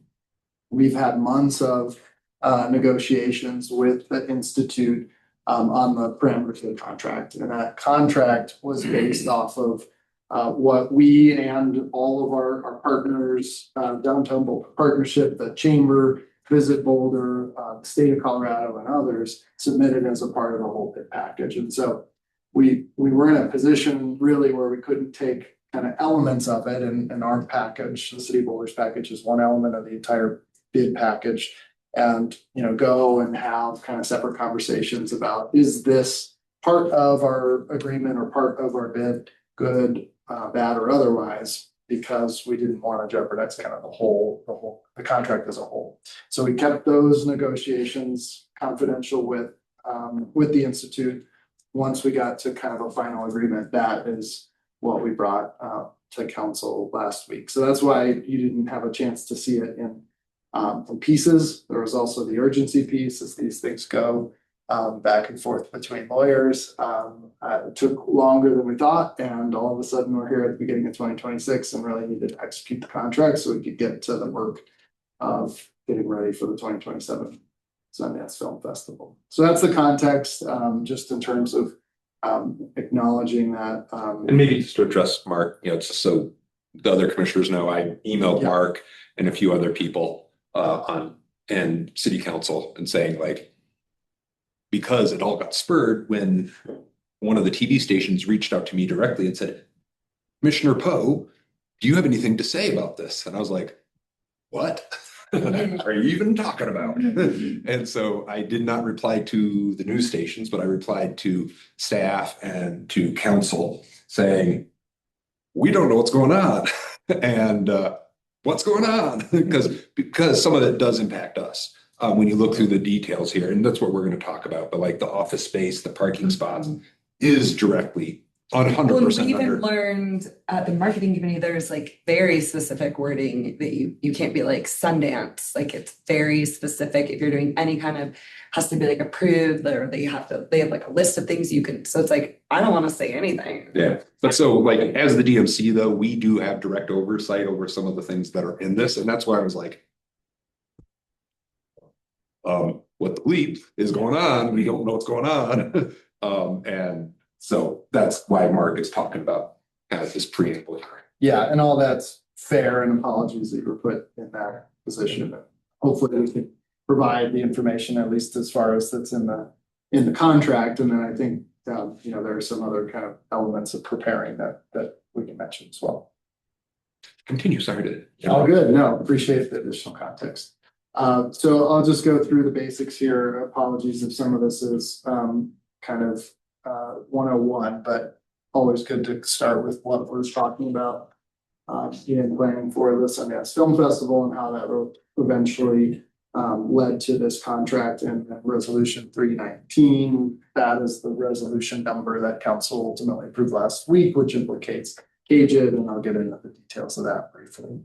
we've had months of negotiations with the Institute on the parameters of the contract. And that contract was based off of what we and all of our partners, Downtown Boulder Partnership, the Chamber, Visit Boulder, the state of Colorado and others submitted as a part of the whole bid package. And so we were in a position really where we couldn't take kind of elements of it and our package, the City of Boulder's package is one element of the entire bid package. And, go and have kind of separate conversations about, is this part of our agreement or part of our bid, good, bad, or otherwise, because we didn't want to jeopardize kind of the contract as a whole. So we kept those negotiations confidential with the Institute. Once we got to kind of a final agreement, that is what we brought to council last week. So that's why you didn't have a chance to see it in pieces. There was also the urgency piece as these things go back and forth between lawyers. It took longer than we thought, and all of a sudden we're here at the beginning of 2026 and really needed to execute the contract so we could get to the work of getting ready for the 2027 Sundance Film Festival. So that's the context, just in terms of acknowledging that. And maybe just to address Mark, just so the other commissioners know, I emailed Mark and a few other people and city council and saying because it all got spurred when one of the TV stations reached out to me directly and said, Commissioner Poe, do you have anything to say about this? And I was like, what are you even talking about? And so I did not reply to the news stations, but I replied to staff and to council saying, we don't know what's going on. And what's going on? because some of it does impact us when you look through the details here, and that's what we're going to talk about. But the office space, the parking spots is directly 100% We even under. learned at the marketing committee, there's very specific wording that you can't be Sundance. It's very specific. If you're doing any kind of, has to be approved, or they have a list of things you can. So it's I don't want to say anything. Yeah, but so as the DMC though, we do have direct oversight over some of the things that are in this, and that's why I was what the bleep is going on? We don't know what's going on. And so that's why Mark is talking about kind of this preamble here. Yeah, and all that's fair, and apologies that you were put in that position. Hopefully we can provide the information, at least as far as that's in the contract. And then I think there are some other kind of elements of preparing that we can mention as well. Continue, sorry to. All good. No, appreciate the additional context. So I'll just go through the basics here. Apologies if some of this is kind of 101, but always good to start with what we're talking about in planning for the Sundance Film Festival and how that will eventually led to this contract, and then resolution 319, that is the resolution number that council ultimately approved last week, which implicates KJID, and I'll get into the details of that briefly.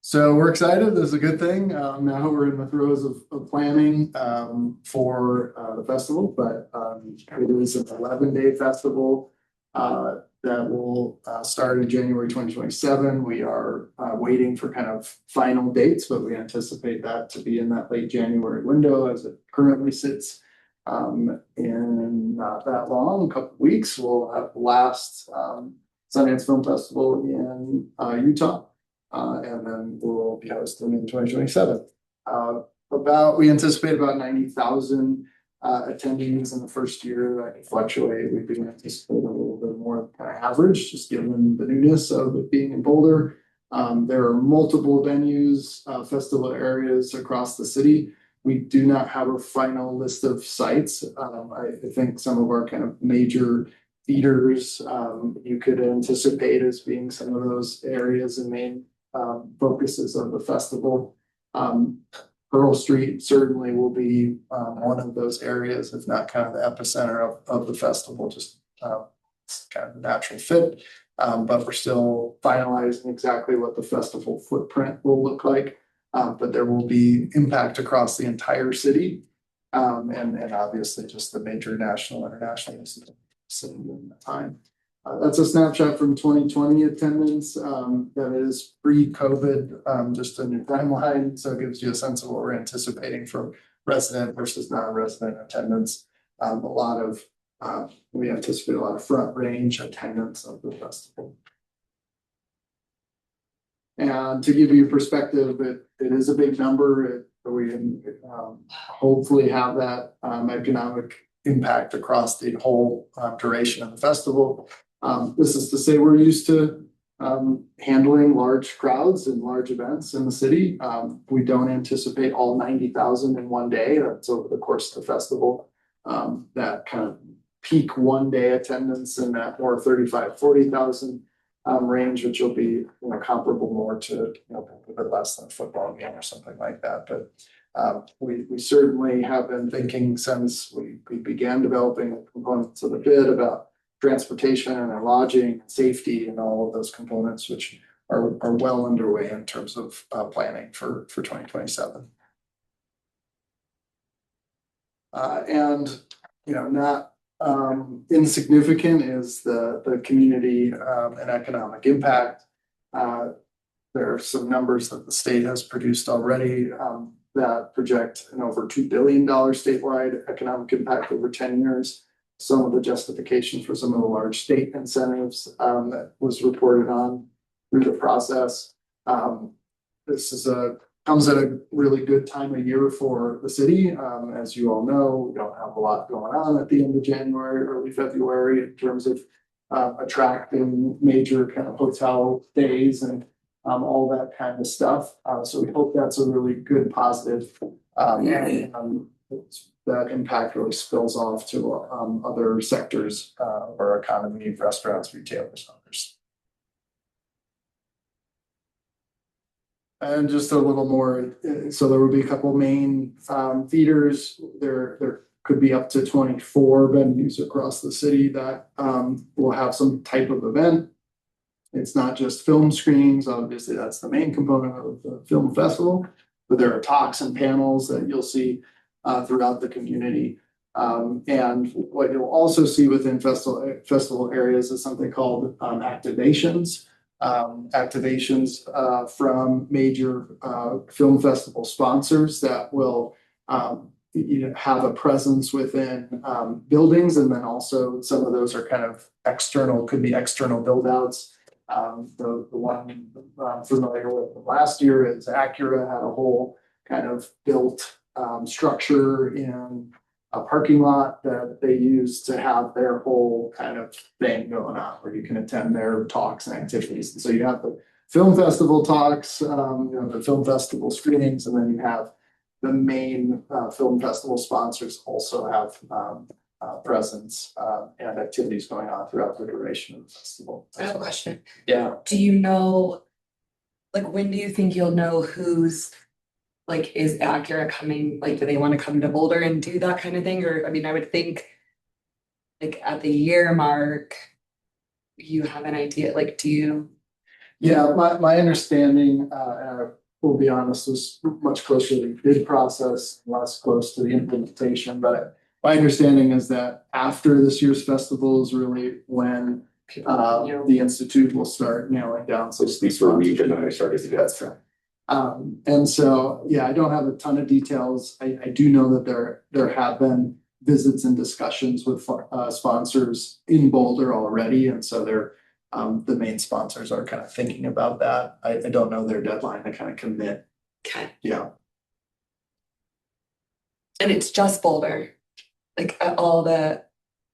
So we're excited. This is a good thing. Now we're in the throes of planning for the festival, but it is an 11-day festival that will start in January 2027. We are waiting for kind of final dates, but we anticipate that to be in that late January window as it currently sits. In not that long, a couple of weeks, we'll have the last Sundance Film Festival in Utah. And then we'll be hosting in 2027. We anticipate about 90,000 attendees in the first year. That can fluctuate. We've been anticipating a little bit more kind of average, just given the newness of it being in Boulder. There are multiple venues, festival areas across the city. We do not have a final list of sites. I think some of our kind of major theaters you could anticipate as being some of those areas and main focuses of the festival. Pearl Street certainly will be one of those areas, if not kind of the epicenter of the festival, just it's kind of a natural fit. But we're still finalizing exactly what the festival footprint will look like. But there will be impact across the entire city. And obviously just the major national, international city in the time. That's a snapshot from 2020 attendance. That is pre-COVID, just a new timeline. So it gives you a sense of what we're anticipating from resident versus non-resident attendance. We anticipate a lot of front range attendance of the festival. And to give you perspective, it is a big number. We hopefully have that economic impact across the whole duration of the festival. This is to say we're used to handling large crowds and large events in the city. We don't anticipate all 90,000 in one day. That's over the course of the festival. That kind of peak one-day attendance in that more 40,000 range, which will be comparable more to a bit less than a football game or something like that. But we certainly have been thinking since we began developing the components of the bid about transportation and lodging, and safety, and all of those components, which are well underway in terms of planning for 2027. And not insignificant is the community and economic impact. There are some numbers that the state has produced already that project an over $2 billion statewide economic impact over 10 years. Some of the justification for some of the large state incentives that was reported on through the process. This comes at a really good time of year for the city. As you all know, we don't have a lot going on at the end of January, early February in terms of attracting major kind of hotel days and all that kind of stuff. So we hope that's a really good positive. That impact really spills off to other sectors of our economy, restaurants, retailers, and others. And just a little more, so there will be a couple main theaters. There could be up to 24 venues across the city that will have some type of event. It's not just film screenings, obviously that's the main component of the film festival, but there are talks and panels that you'll see throughout the community. And what you'll also see within festival areas is something called activations. From major film festival sponsors that will have a presence within buildings, and then also some of those are kind of external, could be external build outs. The one I'm familiar with last year is Acura had a whole kind of built structure in a parking lot that they use to have their whole kind of thing going on, where you can attend their talks and activities. And so you have the film festival talks, the film festival screenings, and then you have the main film festival sponsors also have presence and activities going on throughout the duration of the festival. I have a question. Yeah. Do you know like, when do you think you'll know who's like, is Acura coming, like, do they want to come to Boulder and do that kind of thing? Or, I mean, I would think like at the year mark, you have an idea, like, do you? Yeah, my understanding, and I will be honest, was much closer to the bid process, less close to the implementation, but my understanding is that after this year's festival is really when People, you know, the institute will start nailing down some. These were region that I started to get. That's right. And so, yeah, I don't have a ton of details. I do know that there have been visits and discussions with sponsors in Boulder already, and so they're the main sponsors are kind of thinking about that. I don't know their deadline to kind of commit. okay, Yeah. and it's just Boulder, like all the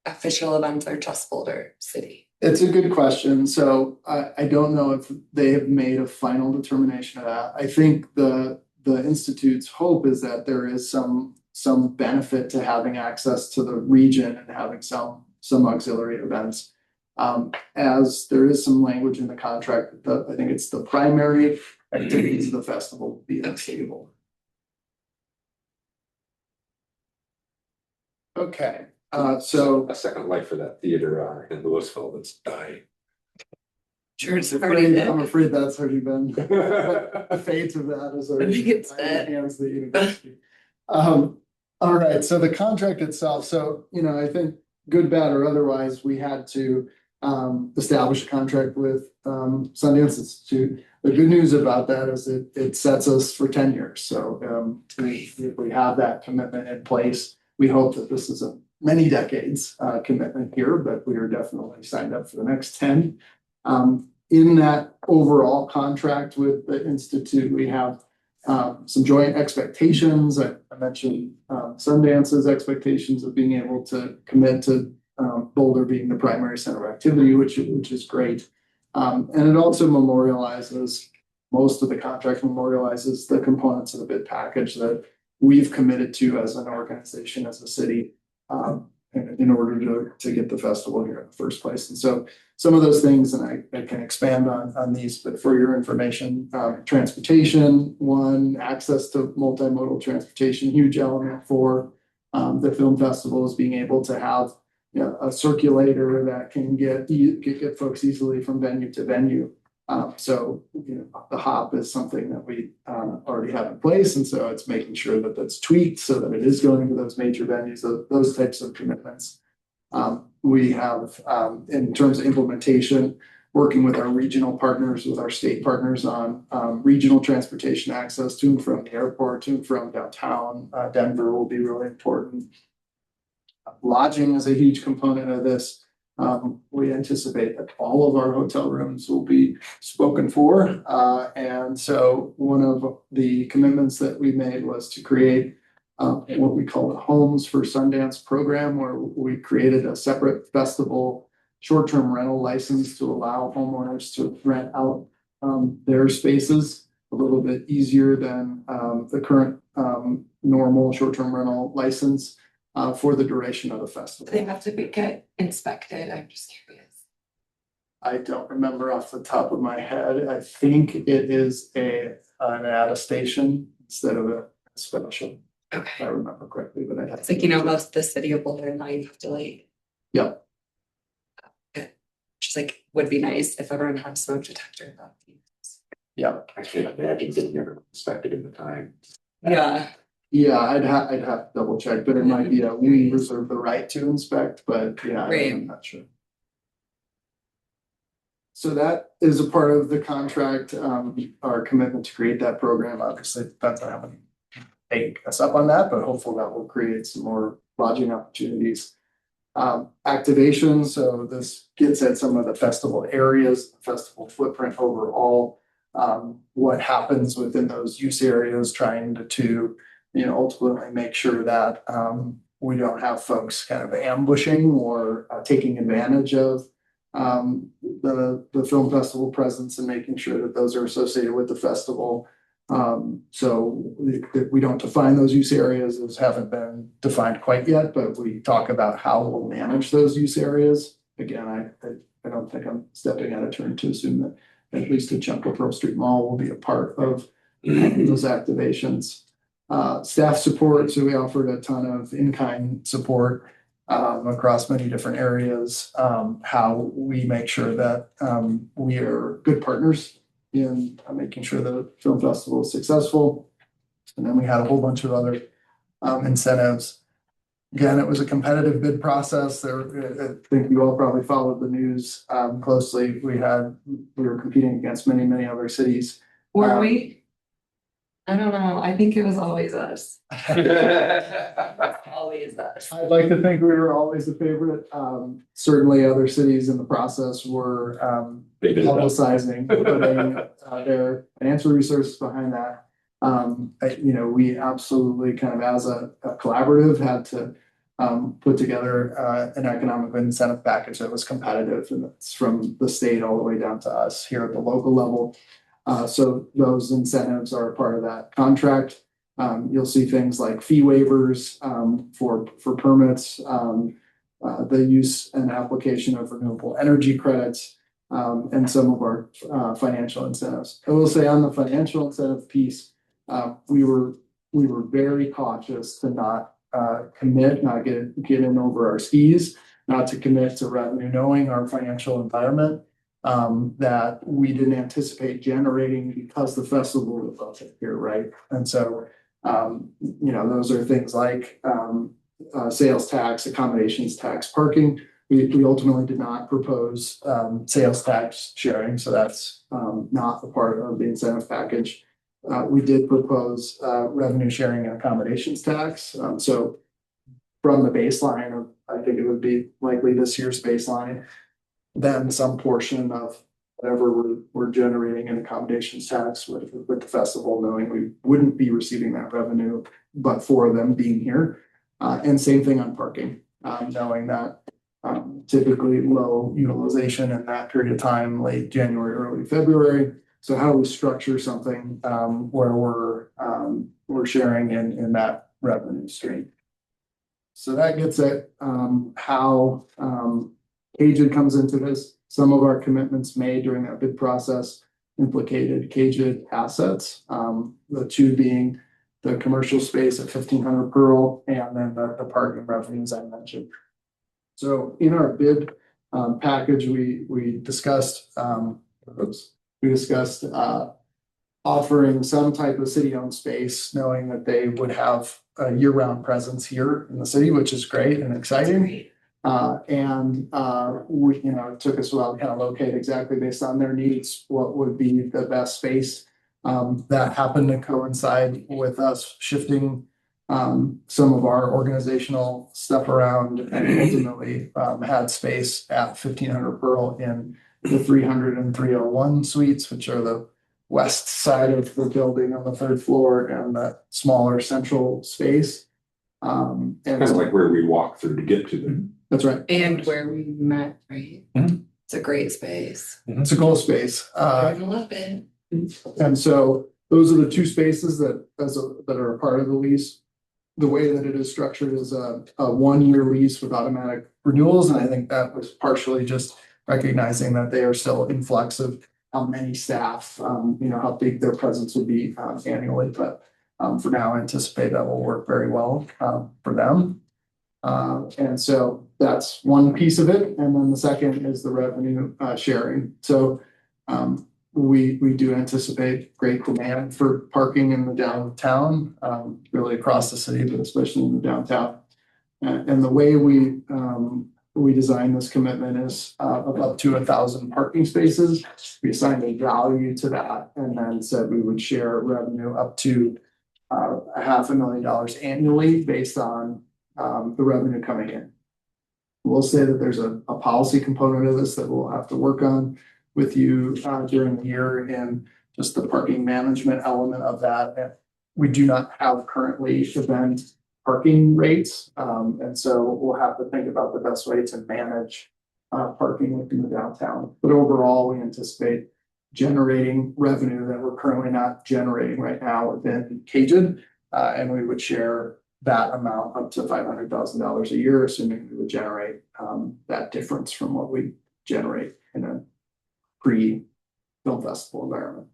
official events are just Boulder City. It's a good question. So I don't know if they have made a final determination of that. I think the Institute's hope is that there is some benefit to having access to the region and having some auxiliary events. As there is some language in the contract, I think it's the primary activities of the festival will be at table. Okay, so A second life for that theater in Louisville that's dying. Sure, it's I'm already afraid that's already been the fate of that is I think it's already in the hands of the university. All right, so the contract itself, so, you know, I think good, bad, or otherwise, we had to establish a contract with Sundance Institute. The good news about that is it sets us for 10 years. So if we have that commitment in place, we hope that this is a many decades commitment here, but we are definitely signed up for the next 10. In that overall contract with the Institute, we have some joint expectations. I mentioned Sundance's expectations of being able to commit to Boulder being the primary center of activity, which is great. And it also memorializes, most of the contract memorializes the components of the bid package that we've committed to as an organization, as a city, in order to get the festival here in the first place. And so some of those things, and I can expand on these, but for your information, transportation, one, access to multimodal transportation, huge element for the film festival is being able to have, you know, a circulator that can get folks easily from venue to venue. So, you know, the hop is something that we already have in place. And so it's making sure that that's tweaked so that it is going to those major venues, those types of commitments. We have, in terms of implementation, working with our regional partners, with our state partners on regional transportation access to and from the airport, to and from downtown. Denver will be really important. Lodging is a huge component of this. We anticipate that all of our hotel rooms will be spoken for. And so one of the commitments that we made was to create what we call the Homes for Sundance program, where we created a separate festival short-term rental license to allow homeowners to rent out their spaces a little bit easier than the current normal short-term rental license for the duration of the festival. They have to get inspected, I'm just curious. I don't remember off the top of my head. I think it is an attestation instead of a special, if I Okay, remember correctly, but I have. it's like, you know, most of the city of Boulder now you have to like, Yep. just like, would be nice if everyone had a smoke detector. That'd be nice. Yeah. I can't imagine getting everyone inspected in the time. Yeah, Yeah, I'd have to double check, but it might be, we reserve the right to inspect, but yeah, Right. I'm not sure. So that is a part of the contract, our commitment to create that program, obviously depends on how many take us up on that, but hopefully that will create some more lodging opportunities. Activation, so this gets at some of the festival areas, the festival footprint overall. What happens within those use areas, trying to you know, ultimately make sure that we don't have folks kind of ambushing or taking advantage of the film festival presence, and making sure that those are associated with the festival. So we don't define those use areas, those haven't been defined quite yet, but we talk about how we'll manage those use areas. Again, I don't think I'm stepping out of turn to assume that at least a chunk of Pearl Street Mall will be a part of those activations. Staff support, so we offered a ton of in-kind support across many different areas. How we make sure that we are good partners in making sure the film festival is successful. And then we had a whole bunch of other incentives. Again, it was a competitive bid process. There, I think you all probably followed the news closely. We were competing against many other cities. Were we? I don't know. I think it was always us. Always us. I'd like to think we were always the favorite. Certainly other cities in the process were publicizing, putting their financial resources behind that. We absolutely kind of as a collaborative had to put together an economic incentive package that was competitive, and it's from the state all the way down to us here at the local level. So those incentives are part of that contract. You'll see things like fee waivers for permits, the use and application of renewable energy credits, and some of our financial incentives. I will say on the financial incentive piece, we were very cautious to not commit, not get in over our skis, not to commit to revenue, knowing our financial environment that we didn't anticipate generating because the festival was up here, right? And so, those are things like sales tax, accommodations tax, parking. We ultimately did not propose sales tax sharing, so that's not a part of the incentive package. We did propose revenue sharing and accommodations tax. So from the baseline of, I think it would be likely this year's baseline, then some portion of whatever we're generating in accommodations tax with the festival, knowing we wouldn't be receiving that revenue, but for them being here. And same thing on parking, knowing that typically low utilization in that period of time, late January, early February. So how do we structure something where we're sharing in that revenue stream? So that gets at how Cagid comes into this. Some of our commitments made during that bid process implicated Cagid assets. The two being the commercial space at 1500 Pearl and then the parking revenues I mentioned. So in our bid package, we discussed offering some type of city-owned space, knowing that they would have a year-round presence here in the city, which is great and exciting. It took us a while to kind of locate exactly based on their needs, what would be the best space. That happened to coincide with us shifting some of our organizational stuff around and ultimately had space at 1500 Pearl in the 300 and 301 suites, which are the west side of the building on the third floor and the smaller central space. And Kind of like where we walk through to get to them. That's right. And where we met, right? Mhm. It's a great space. It's a cool space. I love it. And so those are the two spaces that are a part of the lease. The way that it is structured is a 1-year lease with automatic renewals. And I think that was partially just recognizing that they are still in flux of how many staff, how big their presence would be annually. But for now, I anticipate that will work very well for them. And so that's one piece of it. And then the second is the revenue sharing. So we do anticipate great demand for parking in the downtown, really across the city, but especially in the downtown. And the way we designed this commitment is of up to 1,000 parking spaces. We assigned a value to that and then said we would share revenue up to $500,000 annually based on the revenue coming in. We'll say that there's a policy component of this that we'll have to work on with you during the year and just the parking management element of that. We do not have currently event parking rates. And so we'll have to think about the best way to manage parking within the downtown. But overall, we anticipate generating revenue that we're currently not generating right now within Cagid. And we would share that amount up to $500,000 a year, assuming we would generate that difference from what we generate in a film festival environment.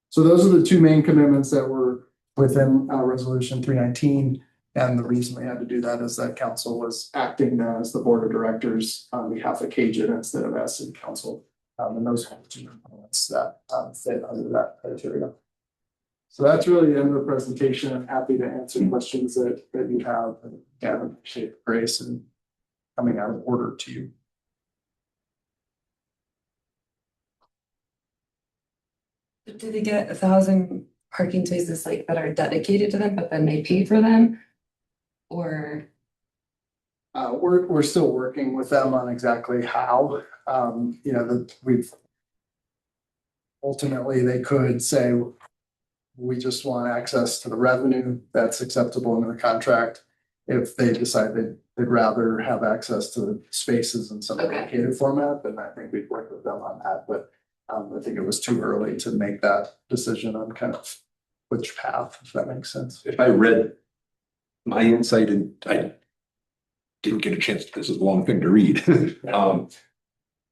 So those are the two main commitments that were within resolution 319. And the reason we had to do that is that council was acting as the board of directors on behalf of Cajun instead of as city council. And those are the two components that fit under that criteria. So that's really the end of the presentation. I'm happy to answer questions that you have. And again, I appreciate the grace and coming out of order to you. Do they get 1,000 parking spaces like that are dedicated to them, but then they pay for them? Or We're still working with them on exactly how, you know, that we've ultimately they could say, we just want access to the revenue that's acceptable in the contract. If they decide they'd rather have access to the spaces in some dedicated format, then I think we'd work with them on that. But I think it was too early to make that decision on kind of which path, if that makes sense. If I read my insight, and I didn't get a chance, this is a long thing to read.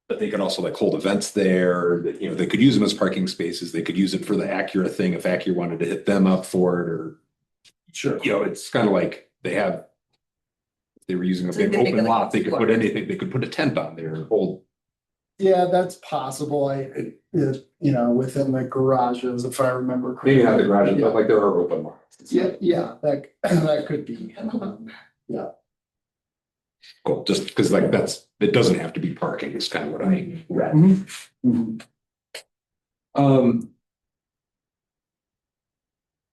But they could also like hold events there, that, you know, they could use them as parking spaces. They could use it for the Acura thing if Acura wanted to hit them up for it, or, Sure. you know, it's kind of like they have, if they were using a So big they make it open like lot, they could floor. put anything, they could put a tent on there, hold. Yeah, that's possible. You know, within the garages, if I remember correctly. Maybe not the garages, Yeah. but like there are open lots. Yeah, that could be. Cool, just because like it doesn't have to be parking, is kind of what I read. Mhm.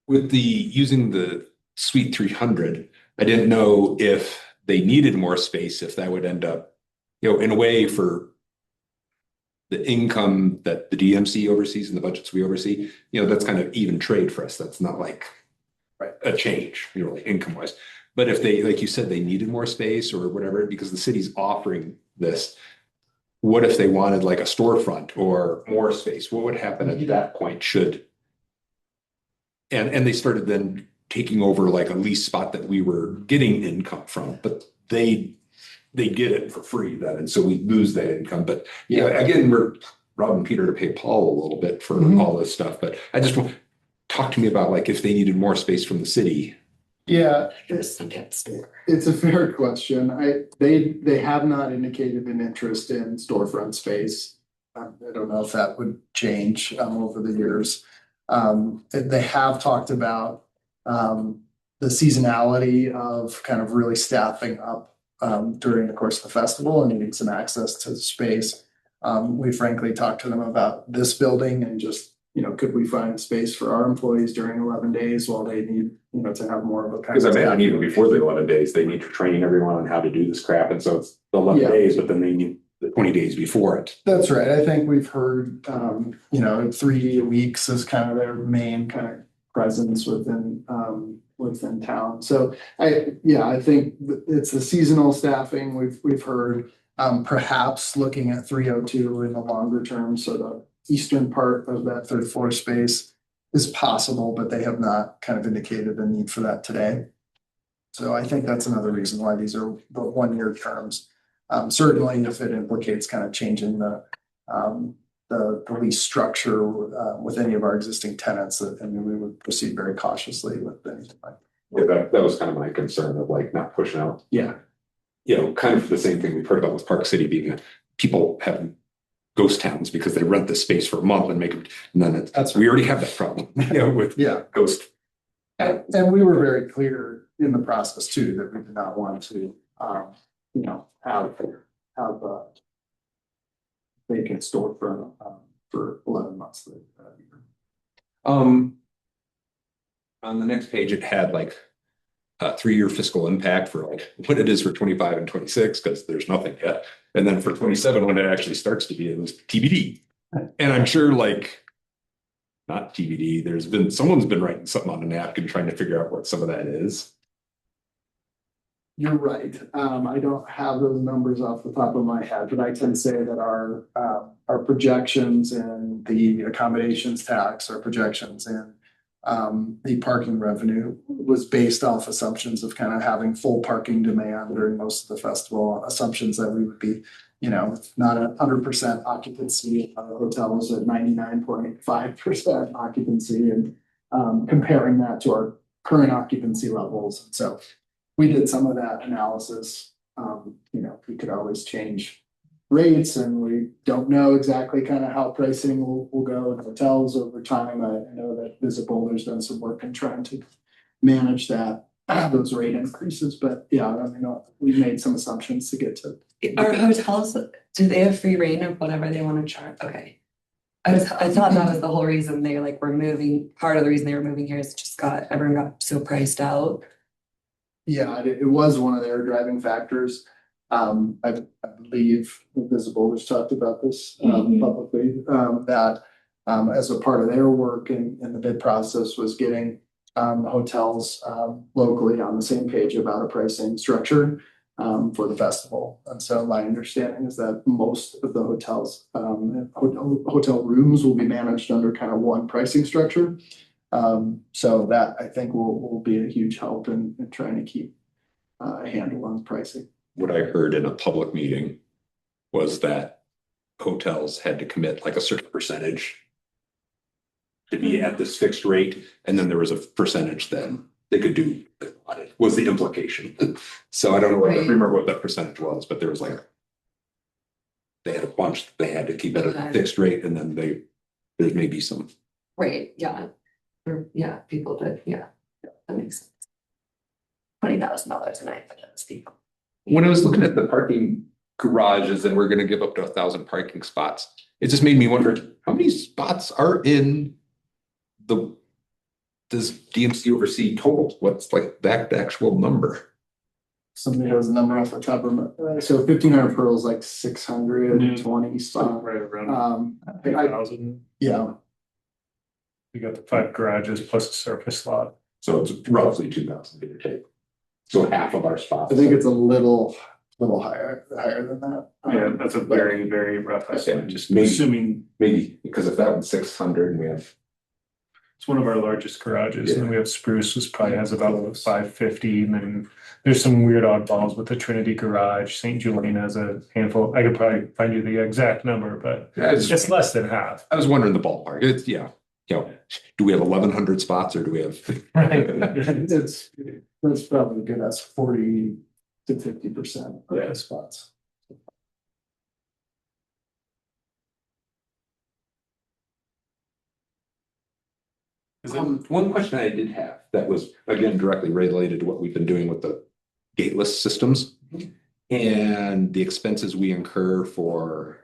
With the using the Suite 300, I didn't know if they needed more space, if that would end up, you know, in a way for the income that the DMC oversees and the budgets we oversee, you know, that's kind of even trade for us. That's not like a change, you know, like income wise. But if they, like you said, they needed more space or whatever, because the city's offering this, what if they wanted like a storefront or more space? What would happen at that point should? And they started then taking over like a lease spot that we were getting income from, but they get it for free then, and so we lose that income. But yeah, again, we're robbing Peter to pay Paul a little bit for all this stuff. But I just want talk to me about like if they needed more space from the city. Yeah, just some kind of store? it's a fair question. They have not indicated an interest in storefront space. I don't know if that would change over the years. They have talked about the seasonality of kind of really staffing up during the course of the festival and needing some access to the space. We frankly talked to them about this building and just, you know, could we find space for our employees during 11 days while they need, you know, to have more of a. Because I imagine even before the 11 days, they need to train everyone on how to do this crap. And so it's the 11 days, but then they need the 20 days before it. That's right. I think we've heard, you know, 3 weeks is kind of their main kind of presence within town. So I think it's the seasonal staffing we've heard, perhaps looking at 302 in the longer term. So the eastern part of that third floor space is possible, but they have not kind of indicated a need for that today. So I think that's another reason why these are the 1-year terms. Certainly if it implicates kind of changing the lease structure with any of our existing tenants, I mean, we would proceed very cautiously with anything like that. Yeah, that was kind of my concern of like not pushing out. Yeah. You know, kind of the same thing we've heard about with Park City being that people have ghost towns because they rent the space for a month and make it, and then we already have that problem, you know, with ghost. And we were very clear in the process too, that we did not want to, you know, have a vacant storefront for 11 months. On the next page, it had like a 3-year fiscal impact for like what it is for 25 and 26, because there's nothing yet. And then for 27, when it actually starts to be, it was TBD. And I'm sure like not TBD, someone's been writing something on a napkin trying to figure out what some of that is. You're right. I don't have those numbers off the top of my head, but I can say that our projections in the accommodations tax, our projections in the parking revenue was based off assumptions of kind of having full parking demand during most of the festival, assumptions that we would be it's not 100% occupancy, our hotel is at 99.5% occupancy, and comparing that to our current occupancy levels. And so we did some of that analysis. We could always change rates, and we don't know exactly kind of how pricing will go in hotels over time. I know that Visible, there's done some work in trying to manage those rate increases, but yeah, I mean, we made some assumptions to get to. Are hotels, do they have free reign of whatever they want to charge? Okay. I thought that was the whole reason they like were moving. Part of the reason they were moving here is just everyone got so priced out. Yeah, it was one of their driving factors. I believe Visible has talked about this publicly, that as a part of their work in the bid process was getting hotels locally on the same page about a pricing structure for the festival. And so my understanding is that most of the hotels, hotel rooms will be managed under kind of one pricing structure. So that I think will be a huge help in trying to keep a handle on pricing. What I heard in a public meeting was that hotels had to commit like a certain percentage to be at this fixed rate, and then there was a percentage that they could do, was the implication. So I don't know, I don't remember what that percentage was, but there was like, they had a bunch, they had to keep it at a fixed rate, and then there's maybe some. Right, yeah. Or, yeah, people did, yeah, that makes sense. $20,000 a night, but that's steep. When I was looking at the parking garages and we're gonna give up to 1,000 parking spots, it just made me wonder, how many spots are in does DMC oversee total? What's like the actual number? Somebody has a number off the top of my, so 1,500 pearls, like 620 spots. Right around I 1,000. yeah, We got the 5 garages plus a surface lot. So it's roughly 2,000 give or take. So half of our spots. I think it's a little higher than that. Yeah, that's a very, very rough estimate, just maybe. assuming Maybe, because if that was 600 and we have. it's one of our largest garages, and then we have Spruce, which probably has about 550, and then there's some weird oddballs with the Trinity Garage. St. Julian has a handful. I could probably find you the exact number, but it's less than half. I was wondering the ballpark. It's do we have 1,100 spots or do we have? That's probably good. That's 40 to 50% of the spots. One question I did have that was again directly related to what we've been doing with the gateless systems and the expenses we incur for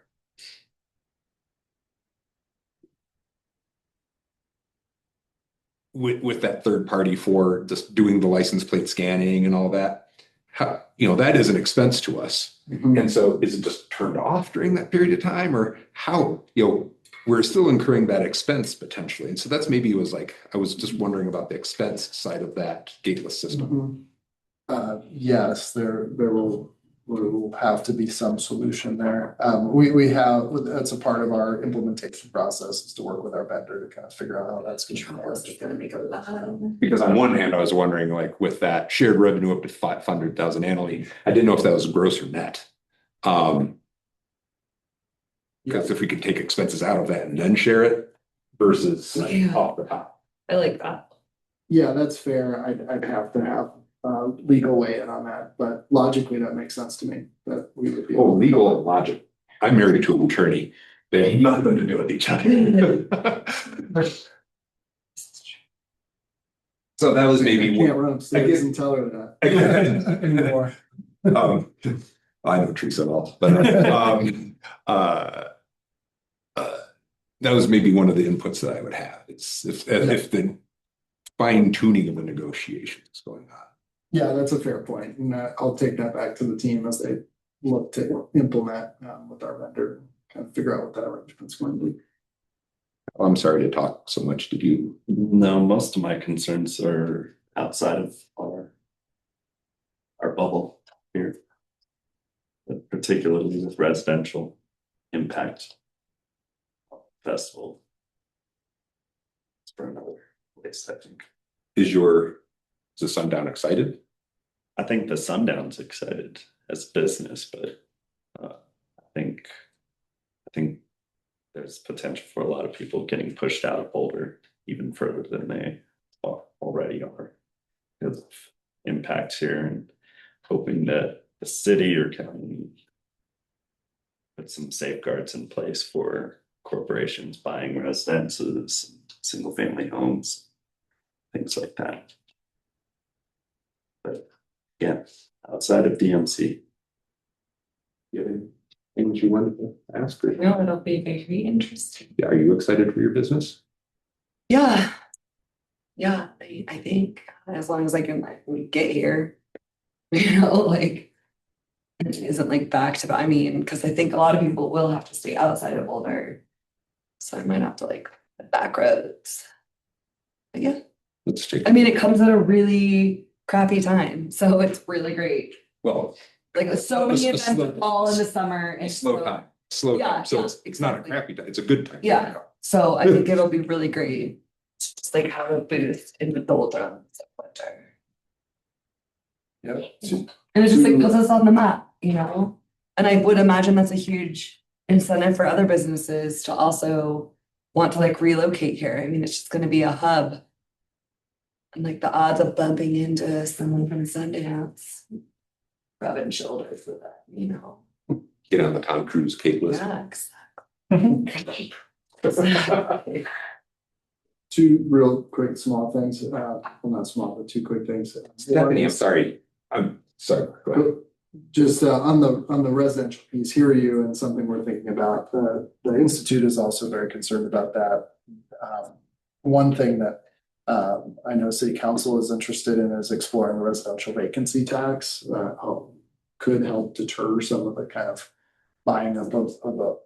with that third party for just doing the license plate scanning and all that. How, that is an expense to us. And so is it just turned off during that period of time, or how, we're still incurring that expense potentially. And so that's maybe I was just wondering about the expense side of that gateless system. Yes, there will have to be some solution there. We have, that's a part of our implementation process, is to work with our vendor to kind of figure out how that's going to work. Because on one hand, I was wondering, like, with that shared revenue up to 500,000 annually, I didn't know if that was gross or net. Because if we could take expenses out of that and then share it versus off the top. I like that. Yeah, that's fair. I'd have to have legal weigh in on that, but logically that makes sense to me that we would be. Oh, legal and logic. I'm married to an attorney. They have nothing to do with each other. So that was maybe. I can't run upstairs and tell her that anymore. I know Teresa well, but that was maybe one of the inputs that I would have. It's if the fine tuning of the negotiation is going on. Yeah, that's a fair point, and I'll take that back to the team as they look to implement with our vendor, kind of figure out what that arrangement's going to be. I'm sorry to talk so much. Did you? No, most of my concerns are outside of our bubble here, but particularly with residential impact festival. It's for another place, I think. Is the Sundown excited? I think the Sundown's excited as business, but I think there's potential for a lot of people getting pushed out of Boulder even further than they already are because of impacts here, and hoping that the city or county put some safeguards in place for corporations buying residences, single family homes, things like that. But again, outside of DMC. You have anything you wanted to ask? Or No, it'll be very interesting. are you excited for your business? Yeah. Yeah, I think as long as I can like get here, like it isn't like back to back. I mean, because I think a lot of people will have to stay outside of Boulder. So I might have to like the back roads. But yeah, Let's take. I mean, it comes at a really crappy time, so it's really great. Well, Like so many A events slow- all in the summer. And slow so- time, slow Yeah, time. So yeah, it's not a exactly. crappy time. It's a good time. Yeah. So I think it'll be really great. to Just like have a booth in the doldrums of winter. Yeah. And it just like puts us on the map, you know? And I would imagine that's a huge incentive for other businesses to also want to like relocate here. I mean, it's just gonna be a hub. And like the odds of bumping into someone from Sundance, rubbing shoulders with that, you know? Get on the Tom Cruise Kate list. Yeah, exactly. Two real quick small things, well, not small, but two quick things. Stephanie, I'm sorry. I'm sorry. Go ahead. Just on the residential piece, hear you, and something we're thinking about. The Institute is also very concerned about that. One thing that I know City Council is interested in is exploring the residential vacancy tax. Could help deter some of the kind of buying up of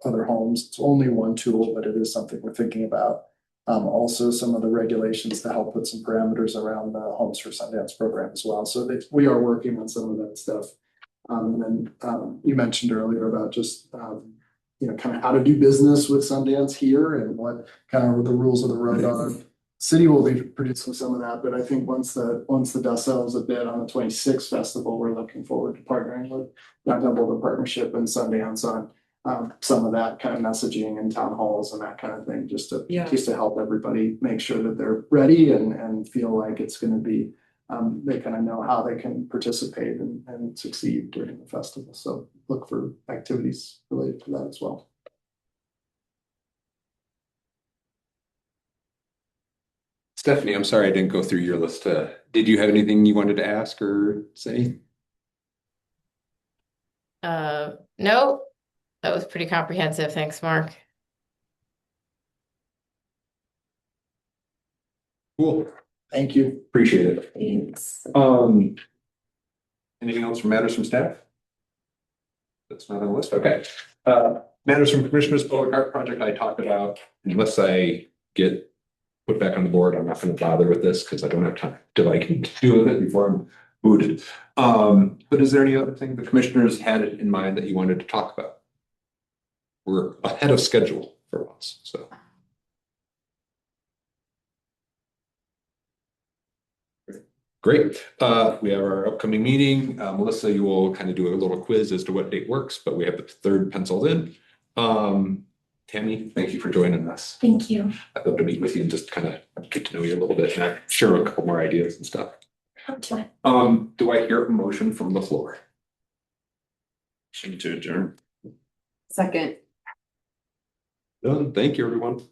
other homes. It's only one tool, but it is something we're thinking about. Also some of the regulations to help put some parameters around the Homes for Sundance program as well. So we are working on some of that stuff. And then you mentioned earlier about just kind of how to do business with Sundance here and what kind of the rules of the road are. City will be producing some of that, but I think once the dust settles a bit on the 26th festival, we're looking forward to partnering with Young Boulder Partnership and Sundance on some of that kind of messaging and town halls and that kind of thing, just to help everybody make sure that they're ready and feel like it's going to be they kind of know how they can participate and succeed during the festival. So look for activities related to that as well. Stephanie, I'm sorry I didn't go through your list. Did you have anything you wanted to ask or say? No, that was pretty comprehensive. Thanks, Mark. Cool. Thank you. Appreciate it. Thanks. Anything else from matters from staff? That's not on the list. Okay. Matters from Commissioners Public Art Project I talked about. Unless I get put back on the board, I'm not going to bother with this because I don't have time to deal with it before I'm booted. But is there any other thing the commissioners had in mind that you wanted to talk about? We're ahead of schedule for once, so. Great. We have our upcoming meeting. Melissa, you will kind of do a little quiz as to what date works, but we have the 3rd penciled in. Tammy, thank you for joining us. Thank you. I'd love to meet with you and just kind of get to know you a little bit and share a couple more ideas and stuff. Okay. Do I hear a motion from the floor? Motion to adjourn. Second. Done. Thank you, everyone.